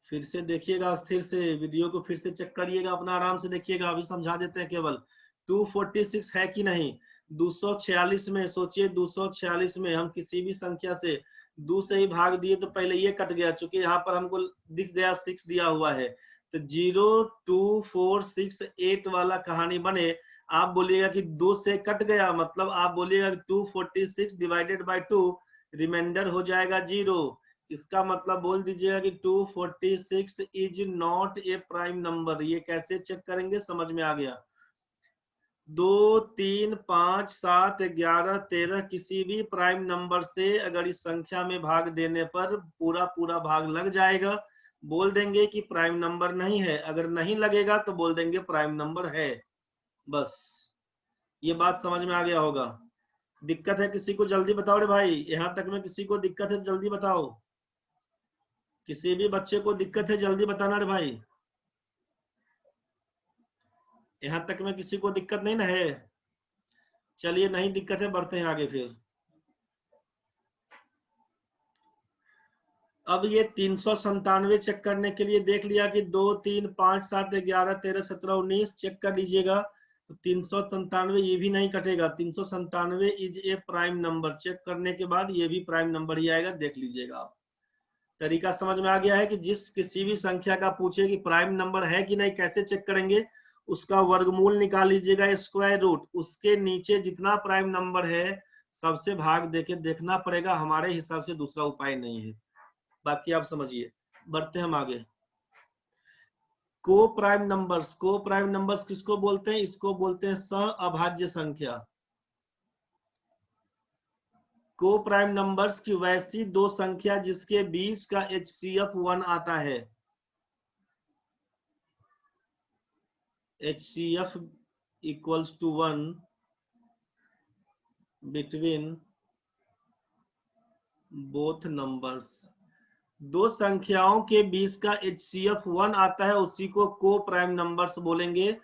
[SPEAKER 1] फिर से देखिएगा, स्थिर से वीडियो को फिर से चेक करिएगा, अपना आराम से देखिएगा। अभी समझा देते हैं केवल। 246 है कि नहीं। 246 में सोचिए, 246 में हम किसी भी संख्या से 2 से ही भाग दिए तो पहले ये कट गया, चूंकि यहाँ पर हमको दिख गया 6 दिया हुआ है। तो 0 2 4 6 8 वाला कहानी बने। आप बोलिएगा कि 2 से कट गया, मतलब आप बोलिएगा 246 डिवाइडेड बाय 2, रिमाइंडर हो जाएगा 0। इसका मतलब बोल दीजिएगा कि 246 is not a prime number. ये कैसे चेक करेंगे, समझ में आ गया। 2 3 5 7 11 13 किसी भी प्राइम नंबर से अगर इस संख्या में भाग देने पर पूरा पूरा भाग लग जाएगा, बोल देंगे कि प्राइम नंबर नहीं है। अगर नहीं लगेगा तो बोल देंगे प्राइम नंबर है। बस ये बात समझ में आ गया होगा। दिक्कत है किसी को जल्दी बताओ रे भाई, यहां तक में किसी को दिक्कत है जल्दी बताओ। किसी भी बच्चे को दिक्कत है जल्दी बताना रे भाई। यहां तक में किसी को दिक्कत नहीं ना है। चलिए, नहीं दिक्कत है, बढ़ते हैं आगे फिर। अब ये 397 चेक करने के लिए देख लिया कि 2 3 5 7 11 13 17 19 चेक कर लीजिएगा। तो 397 ये भी नहीं कटेगा। 397 is a prime number. Check करने के बाद ये भी प्राइम नंबर ही आएगा, देख लीजिएगा आप। तरीका समझ में आ गया है कि जिस किसी भी संख्या का पूछे कि प्राइम नंबर है कि नहीं, कैसे चेक करेंगे, उसका वर्गमूल निकाल लीजिएगा, स्क्वायर रूट, उसके नीचे जितना प्राइम नंबर है सबसे भाग देके देखना पड़ेगा, हमारे हिसाब से दूसरा उपाय नहीं है। बाकी आप समझिए, बढ़ते हम आगे। को प्राइम नंबर्स, को प्राइम नंबर्स किसको बोलते हैं? इसको बोलते हैं सह अभाज्य संख्या। को प्राइम नंबर्स की वैसी दो संख्या जिसके बीच का HCF 1 आता है। HCF equals to 1 between both numbers। दो संख्याओं के बीच का HCF 1 आता है, उसी को को प्राइम नंबर्स बोलेंगे।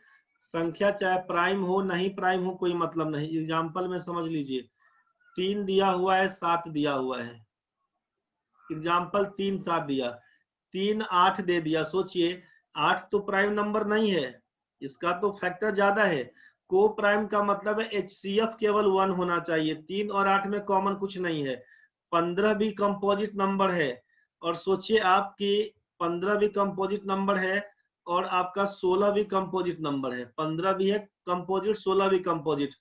[SPEAKER 1] संख्या चाहे प्राइम हो नहीं प्राइम हो कोई मतलब नहीं। एग्जाम्पल में समझ लीजिए, 3 दिया हुआ है, 7 दिया हुआ है। एग्जाम्पल 3 7 दिया, 3 8 दे दिया। सोचिए 8 तो प्राइम नंबर नहीं है, इसका तो फैक्टर ज्यादा है। को प्राइम का मतलब है HCF केवल 1 होना चाहिए। 3 और 8 में कॉमन कुछ नहीं है। 15 भी कंपोजिट नंबर है, और सोचिए आपकी 15 भी कंपोजिट नंबर है और आपका 16 भी कंपोजिट नंबर है। 15 भी है कंपोजिट, 16 भी कंपोजिट,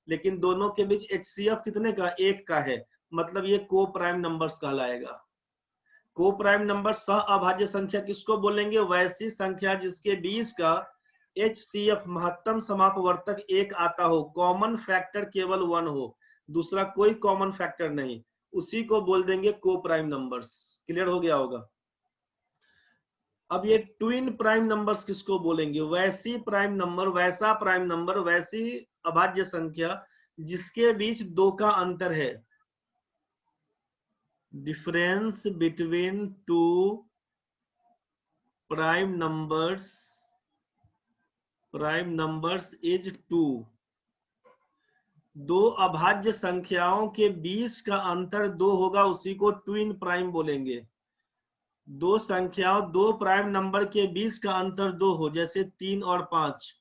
[SPEAKER 1] लेकिन दोनों के बीच HCF कितने का? 1 का है, मतलब ये को प्राइम नंबर्स कहलाएगा। को प्राइम नंबर सह अभाज्य संख्या किसको बोलेंगे? वैसी संख्या जिसके बीच का HCF महत्तम समापवर्तक 1 आता हो, कॉमन फैक्टर केवल 1 हो, दूसरा कोई कॉमन फैक्टर नहीं, उसी को बोल देंगे को प्राइम नंबर्स। क्लियर हो गया होगा? अब ये ट्विन प्राइम नंबर्स किसको बोलेंगे? वैसी प्राइम नंबर, वैसा प्राइम नंबर, वैसी अभाज्य संख्या जिसके बीच 2 का अंतर है। Difference between two prime numbers is 2। दो अभाज्य संख्याओं के बीच का अंतर 2 होगा, उसी को ट्विन प्राइम बोलेंगे। दो संख्याओं, दो प्राइम नंबर के बीच का अंतर 2 हो, जैसे 3 और 5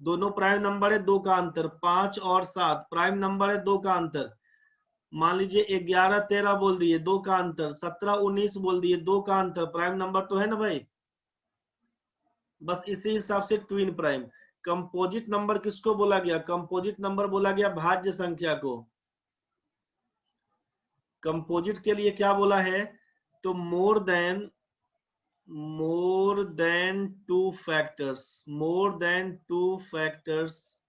[SPEAKER 1] दोनों प्राइम नंबर है, 2 का अंतर। 5 और 7 प्राइम नंबर है, 2 का अंतर। मान लीजिए 11 13 बोल दिए, 2 का अंतर। 17 19 बोल दिए, 2 का अंतर। प्राइम नंबर तो है ना भाई? बस इसी हिसाब से ट्विन प्राइम। कंपोजिट नंबर किसको बोला गया? कंपोजिट नंबर बोला गया भाज्य संख्या को। कंपोजिट के लिए क्या बोला है? तो more than two factors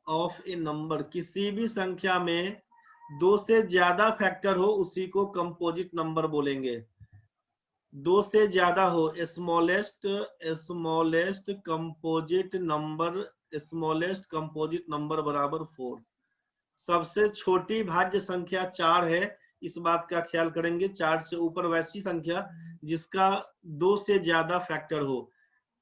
[SPEAKER 1] of A number. किसी भी संख्या में 2 से ज्यादा फैक्टर हो, उसी को कंपोजिट नंबर बोलेंगे। 2 से ज्यादा हो, स्मॉलेस्ट कंपोजिट नंबर बराबर 4। सबसे छोटी भाज्य संख्या 4 है, इस बात का ख्याल करेंगे। 4 से ऊपर वैसी संख्या जिसका 2 से ज्यादा फैक्टर हो।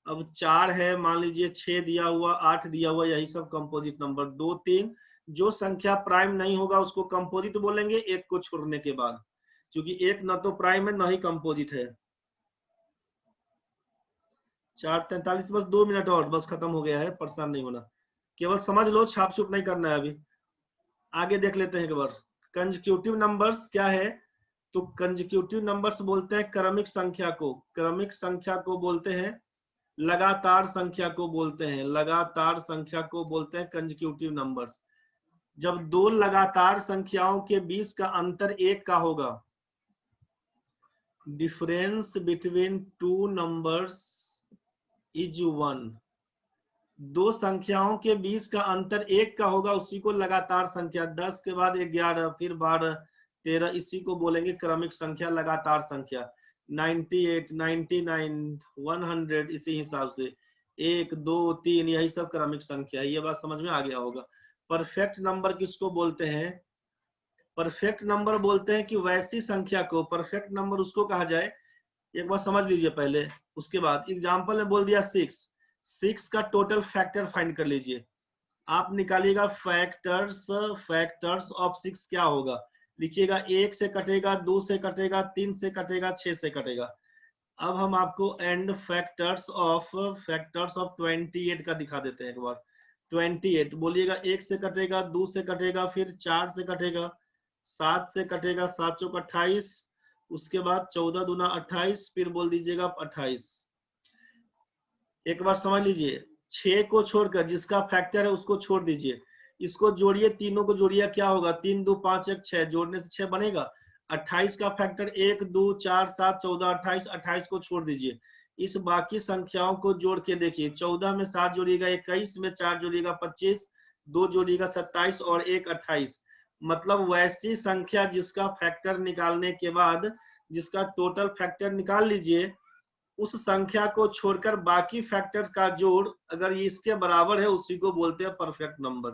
[SPEAKER 1] अब 4 है, मान लीजिए 6 दिया हुआ, 8 दिया हुआ, यही सब कंपोजिट नंबर। 2 3 जो संख्या प्राइम नहीं होगा उसको कंपोजिट बोलेंगे, एक को छोड़ने के बाद, क्योंकि एक न तो प्राइम है न ही कंपोजिट है। 4:43, बस 2 मिनट और, बस खत्म हो गया है, परेशान नहीं होना, केवल समझ लो, छाप छूप नहीं करना है अभी। आगे देख लेते हैं एक बार। कंसेक्यूटिव नंबर्स क्या है? तो कंसेक्यूटिव नंबर्स बोलते हैं क्रमिक संख्या को। क्रमिक संख्या को बोलते हैं, लगातार संख्या को बोलते हैं, लगातार संख्या को बोलते हैं कंसेक्यूटिव नंबर्स। जब दो लगातार संख्याओं के बीच का अंतर 1 का होगा, difference between two numbers is 1। दो संख्याओं के बीच का अंतर 1 का होगा, उसी को लगातार संख्या। 10 के बाद 11, फिर 12 13, इसी को बोलेंगे क्रमिक संख्या, लगातार संख्या। 98 99 100, इसी हिसाब से 1 2 3, यही सब क्रमिक संख्या है। ये बात समझ में आ गया होगा। परफेक्ट नंबर किसको बोलते हैं? परफेक्ट नंबर बोलते हैं कि वैसी संख्या को, परफेक्ट नंबर उसको कहा जाए, एक बार समझ लीजिए पहले, उसके बाद। एग्जाम्पल में बोल दिया 6 का टोटल फैक्टर फाइंड कर लीजिए। आप निकालिएगा फैक्टर्स ऑफ 6 क्या होगा, लिखिएगा। 1 से कटेगा, 2 से कटेगा, 3 से कटेगा, 6 से कटेगा। अब हम आपको एंड फैक्टर्स ऑफ 28 का दिखा देते हैं एक बार। 28 बोलिएगा। 1 से कटेगा, 2 से कटेगा, फिर 4 से कटेगा, 7 से कटेगा, 7 चौक 28, उसके बाद 14 दूना 28, फिर बोल दीजिएगा 28। एक बार समझ लीजिए, 6 को छोड़कर जिसका फैक्टर है उसको छोड़ दीजिए। इसको जोड़िए, तीनों को जोड़िए, क्या होगा? 3 2 5 1 6, जोड़ने से 6 बनेगा। 28 का फैक्टर 1 2 4 7 14 28, 28 को छोड़ दीजिए। इस बाकी संख्याओं को जोड़ के देखिए, 14 में 7 जोड़िएगा 21, में 4 जोड़िएगा 25, 2 जोड़िएगा 27 और 1 28। मतलब वैसी संख्या जिसका फैक्टर निकालने के बाद, जिसका टोटल फैक्टर निकाल लीजिए, उस संख्या को छोड़कर बाकी फैक्टर्स का जोड़ अगर ये इसके बराबर है, उसी को बोलते हैं परफेक्ट नंबर।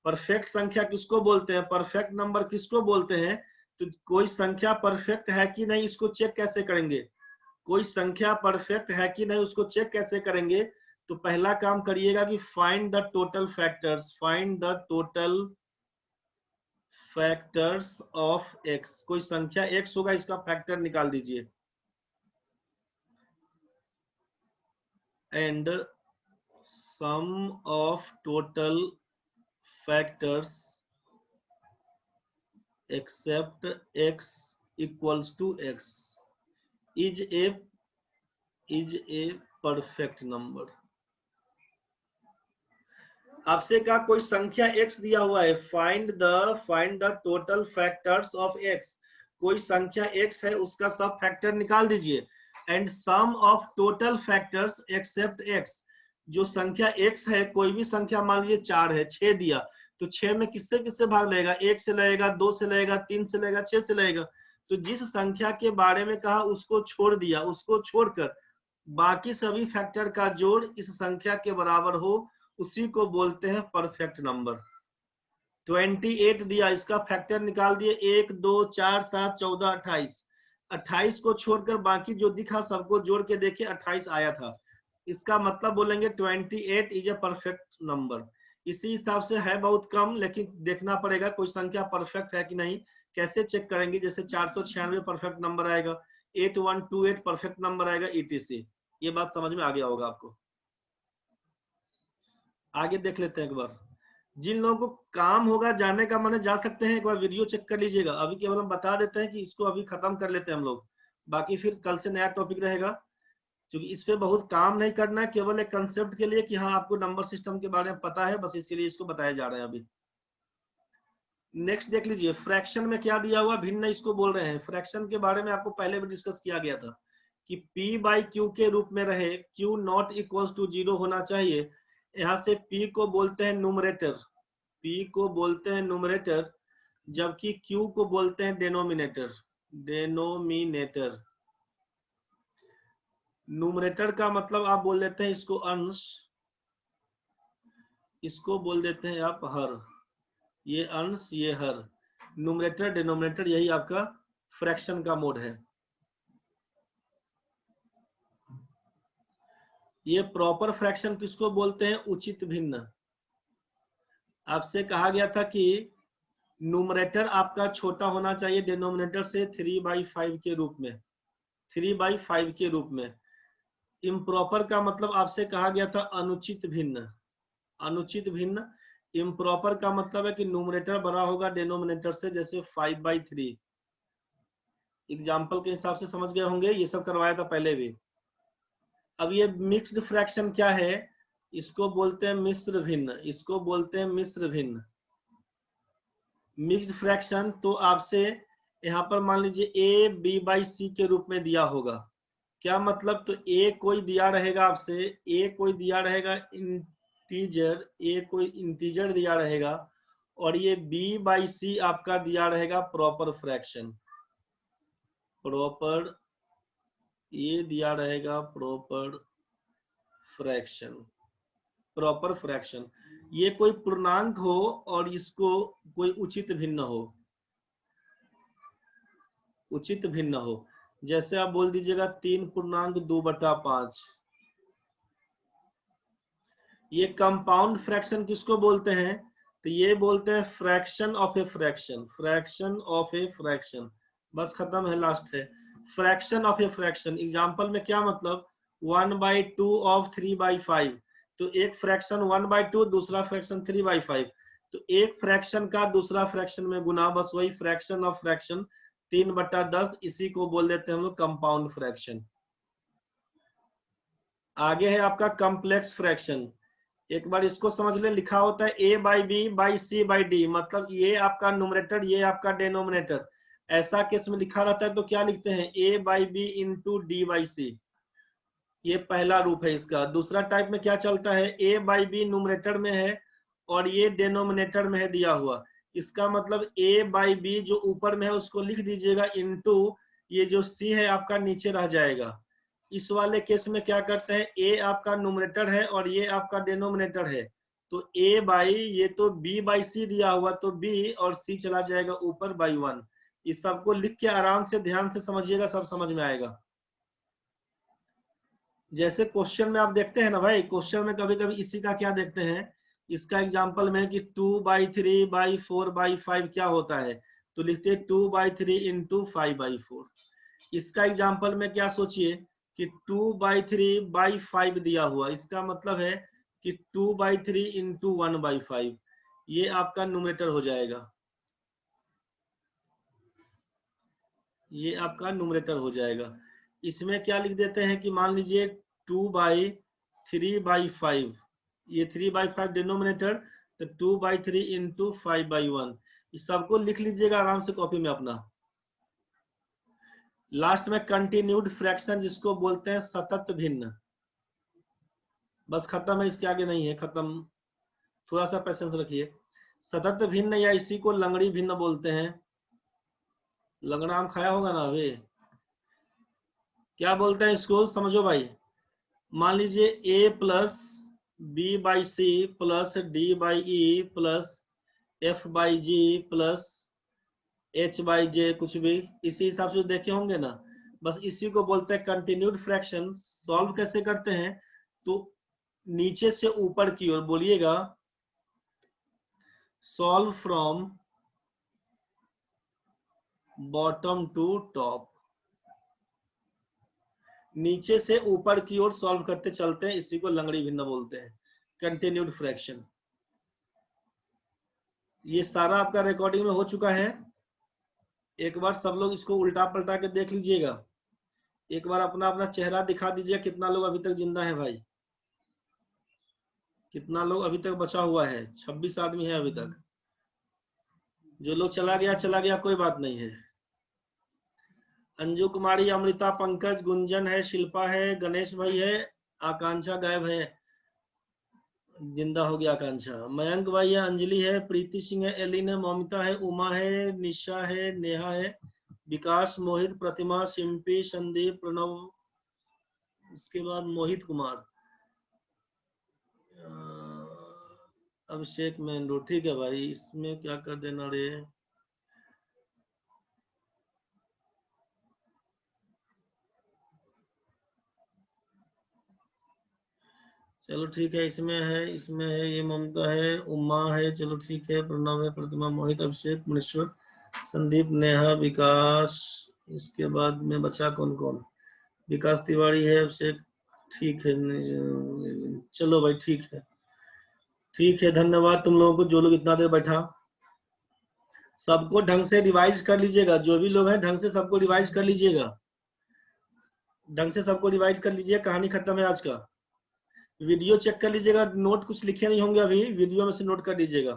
[SPEAKER 1] परफेक्ट संख्या किसको बोलते हैं? परफेक्ट नंबर किसको बोलते हैं? तो कोई संख्या परफेक्ट है कि नहीं, इसको चेक कैसे करेंगे? कोई संख्या परफेक्ट है कि नहीं, उसको चेक कैसे करेंगे? तो पहला काम करिएगा कि find the total factors, find the total factors of x. कोई संख्या एक्स होगा, इसका फैक्टर निकाल दीजिए। And sum of total factors except x equals to x is a perfect number। आपसे कहा कोई संख्या x दिया हुआ है, find the total factors of x। कोई संख्या x है, उसका सब फैक्टर निकाल दीजिए। And sum of total factors except x। जो संख्या x है, कोई भी संख्या मान लीजिए 4 है, 6 दिया, तो 6 में किससे किससे भाग लेगा? 1 से लगेगा, 2 से लगेगा, 3 से लगेगा, 6 से लगेगा। तो जिस संख्या के बारे में कहा उसको छोड़ दिया, उसको छोड़कर बाकी सभी फैक्टर का जोड़ इस संख्या के बराबर हो, उसी को बोलते हैं परफेक्ट नंबर। 28 दिया, इसका फैक्टर निकाल दिए, 1 2 4 7 14 28। 28 को छोड़कर बाकी जो दिखा सबको जोड़ के देखे, 28 आया था। इसका मतलब बोलेंगे 28 इज ए परफेक्ट नंबर। इसी हिसाब से है बहुत कम, लेकिन देखना पड़ेगा कोई संख्या परफेक्ट है कि नहीं। कैसे चेक करेंगे? जैसे 496 परफेक्ट नंबर आएगा, 8128 परफेक्ट नंबर आएगा, etc। ये बात समझ में आ गया होगा आपको। आगे देख लेते हैं एक बार। जिन लोगों को काम होगा जानने का, माने जा सकते हैं, एक बार वीडियो चेक कर लीजिएगा। अभी केवल हम बता देते हैं कि इसको अभी खत्म कर लेते हैं हम लोग, बाकी फिर कल से नया टॉपिक रहेगा। क्योंकि इस पे बहुत काम नहीं करना है, केवल एक कंसेप्ट के लिए कि हाँ आपको नंबर सिस्टम के बारे में पता है, बस इसीलिए इसको बताया जा रहा है अभी। नेक्स्ट देख लीजिए, फ्रैक्शन में क्या दिया हुआ, भिन्न इसको बोल रहे हैं। फ्रैक्शन के बारे में आपको पहले भी डिस्कस किया गया था कि P बाई क्यू के रूप में रहे, Q नॉट इक्वल टू 0 होना चाहिए। यहाँ से P को बोलते हैं न्यूमरेटर, P को बोलते हैं न्यूमरेटर, जबकि Q को बोलते हैं डेनोमिनेटर, डेनोमिनेटर। न्यूमरेटर का मतलब आप बोल देते हैं इसको अंश, इसको बोल देते हैं आप हर। ये अंश, ये हर। न्यूमरेटर डिनोमिनेटर, यही आपका फ्रैक्शन का मोड है। ये प्रॉपर फ्रैक्शन किसको बोलते हैं? उचित भिन्न। आपसे कहा गया था कि न्यूमरेटर आपका छोटा होना चाहिए डिनोमिनेटर से 3/5 के रूप में, 3/5 के रूप में। इम्प्रॉपर का मतलब आपसे कहा गया था अनुचित भिन्न, अनुचित भिन्न। इम्प्रॉपर का मतलब है कि न्यूमरेटर बड़ा होगा डिनोमिनेटर से, जैसे 5/3। एग्जाम्पल के हिसाब से समझ गए होंगे, ये सब करवाया था पहले भी। अब ये मिक्स्ड फ्रैक्शन क्या है? इसको बोलते हैं मिश्र भिन्न, इसको बोलते हैं मिश्र भिन्न। मिक्स्ड फ्रैक्शन तो आपसे यहाँ पर मान लीजिए a b/c के रूप में दिया होगा। क्या मतलब? तो a कोई दिया रहेगा आपसे, a कोई दिया रहेगा इंटीजर, a कोई इंटीजर दिया रहेगा, और ये b/c आपका दिया रहेगा प्रॉपर फ्रैक्शन, प्रॉपर, ये दिया रहेगा प्रॉपर फ्रैक्शन, प्रॉपर फ्रैक्शन। ये कोई पूर्णांक हो और इसको कोई उचित भिन्न हो, उचित भिन्न हो। जैसे आप बोल दीजिएगा 3.2/5। ये कंपाउंड फ्रैक्शन किसको बोलते हैं? तो ये बोलते हैं fraction of a fraction, fraction of a fraction. बस खत्म है, लास्ट है fraction of a fraction. Example में क्या मतलब? 1/2 ऑफ 3/5। तो एक फ्रैक्शन 1/2, दूसरा फ्रैक्शन 3/5। तो एक फ्रैक्शन का दूसरा फ्रैक्शन में गुना, बस वही फ्रैक्शन ऑफ फ्रैक्शन 3/10। इसी को बोल देते हैं हम लोग कंपाउंड फ्रैक्शन। आगे है आपका कॉम्प्लेक्स फ्रैक्शन। एक बार इसको समझ ले, लिखा होता है a by b by c by d, मतलब ये आपका न्यूमरेटर, ये आपका डेनोमिनेटर। ऐसा केस में लिखा रहता है तो क्या लिखते हैं, a by b into d by c. ये पहला रूप है इसका। दूसरा टाइप में क्या चलता है, a बाई बी न्यूमरेटर में है और ये डेनोमिनेटर में है दिया हुआ। इसका मतलब a बाई बी जो ऊपर में है उसको लिख दीजिएगा, इंटू ये जो c है आपका नीचे रह जाएगा। इस वाले केस में क्या करते हैं, a आपका न्यूमरेटर है और ये आपका डेनोमिनेटर है, तो a बाई ये तो b बाई सी दिया हुआ, तो b और c चला जाएगा ऊपर बाई 1। इस सबको लिख के आराम से ध्यान से समझिएगा, सब समझ में आएगा। जैसे क्वेश्चन में आप देखते हैं ना भाई, क्वेश्चन में कभी कभी इसी का क्या देखते हैं, इसका एग्जांपल में कि 2 बाई 3 बाई 4 बाई 5 क्या होता है, तो लिखते हैं 2 बाई 3 इंटू 5 बाई 4। इसका एग्जांपल में क्या सोचिए कि 2 बाई 3 बाई 5 दिया हुआ, इसका मतलब है कि 2 बाई 3 इंटू 1 बाई 5, ये आपका न्यूमरेटर हो जाएगा, ये आपका न्यूमरेटर हो जाएगा। इसमें क्या लिख देते हैं कि मान लीजिए 2 बाई 3 बाई 5, ये 3 बाई 5 डिनोमिनेटर, तो 2 बाई 3 इंटू 5 बाई 1। इस सबको लिख लीजिएगा आराम से कॉपी में अपना। लास्ट में कंटिन्यूड फ्रैक्शन जिसको बोलते हैं सतत भिन्न, बस खत्म है, इसके आगे नहीं है, खत्म। थोड़ा सा पेशेंस रखिए। सतत भिन्न या इसी को लंगड़ी भिन्न बोलते हैं। लंगड़ा आम खाया होगा ना अभी, क्या बोलते हैं इसको, समझो भाई। मान लीजिए a plus b by c plus d by e plus f by g plus h by j, कुछ भी इसी हिसाब से देखे होंगे ना, बस इसी को बोलते हैं कंटिन्यूड फ्रैक्शन। सॉल्व कैसे करते हैं, तो नीचे से ऊपर की ओर बोलिएगा, solve from bottom to top, नीचे से ऊपर की ओर सॉल्व करते चलते हैं, इसी को लंगड़ी भिन्न बोलते हैं, कंटिन्यूड फ्रैक्शन। ये सारा आपका रिकॉर्डिंग में हो चुका है। एक बार सब लोग इसको उल्टा पलटा के देख लीजिएगा, एक बार अपना अपना चेहरा दिखा दीजिए, कितना लोग अभी तक जिंदा है भाई, कितना लोग अभी तक बचा हुआ है। 26 आदमी है अभी तक, जो लोग चला गया कोई बात नहीं है। अंजू कुमारी, अमृता, पंकज, गुंजन है, शिल्पा है, गणेश भाई है, आकांक्षा गायब है, जिंदा हो गया आकांक्षा। मयंक भाई है, अंजलि है, प्रीति सिंह है, एलिन है, ममिता है, उमा है, निशा है, नेहा है, विकास, मोहित, प्रतिमा, सिंपी, संदीप, प्रणव, इसके बाद मोहित कुमार, अभिषेक मेंदो। ठीक है भाई, इसमें क्या कर देना रे, चलो ठीक है, इसमें है, इसमें है, ये ममता है, उमा है, चलो ठीक है, प्रणव है, प्रतिमा, मोहित, अभिषेक, मुनीश्वर, संदीप, नेहा, विकास, इसके बाद में बचा कौन कौन, विकास तिवारी है, अभिषेक, ठीक है, चलो भाई ठीक है, ठीक है। धन्यवाद तुम लोगों को जो लोग इतना देर बैठा। सबको ढंग से रिवाइज कर लीजिएगा, जो भी लोग हैं ढंग से सबको रिवाइज कर लीजिएगा, ढंग से सबको रिवाइज कर लीजिए। कहानी खत्म है आज का। वीडियो चेक कर लीजिएगा, नोट कुछ लिखे नहीं होंगे अभी, वीडियो में से नोट कर लीजिएगा।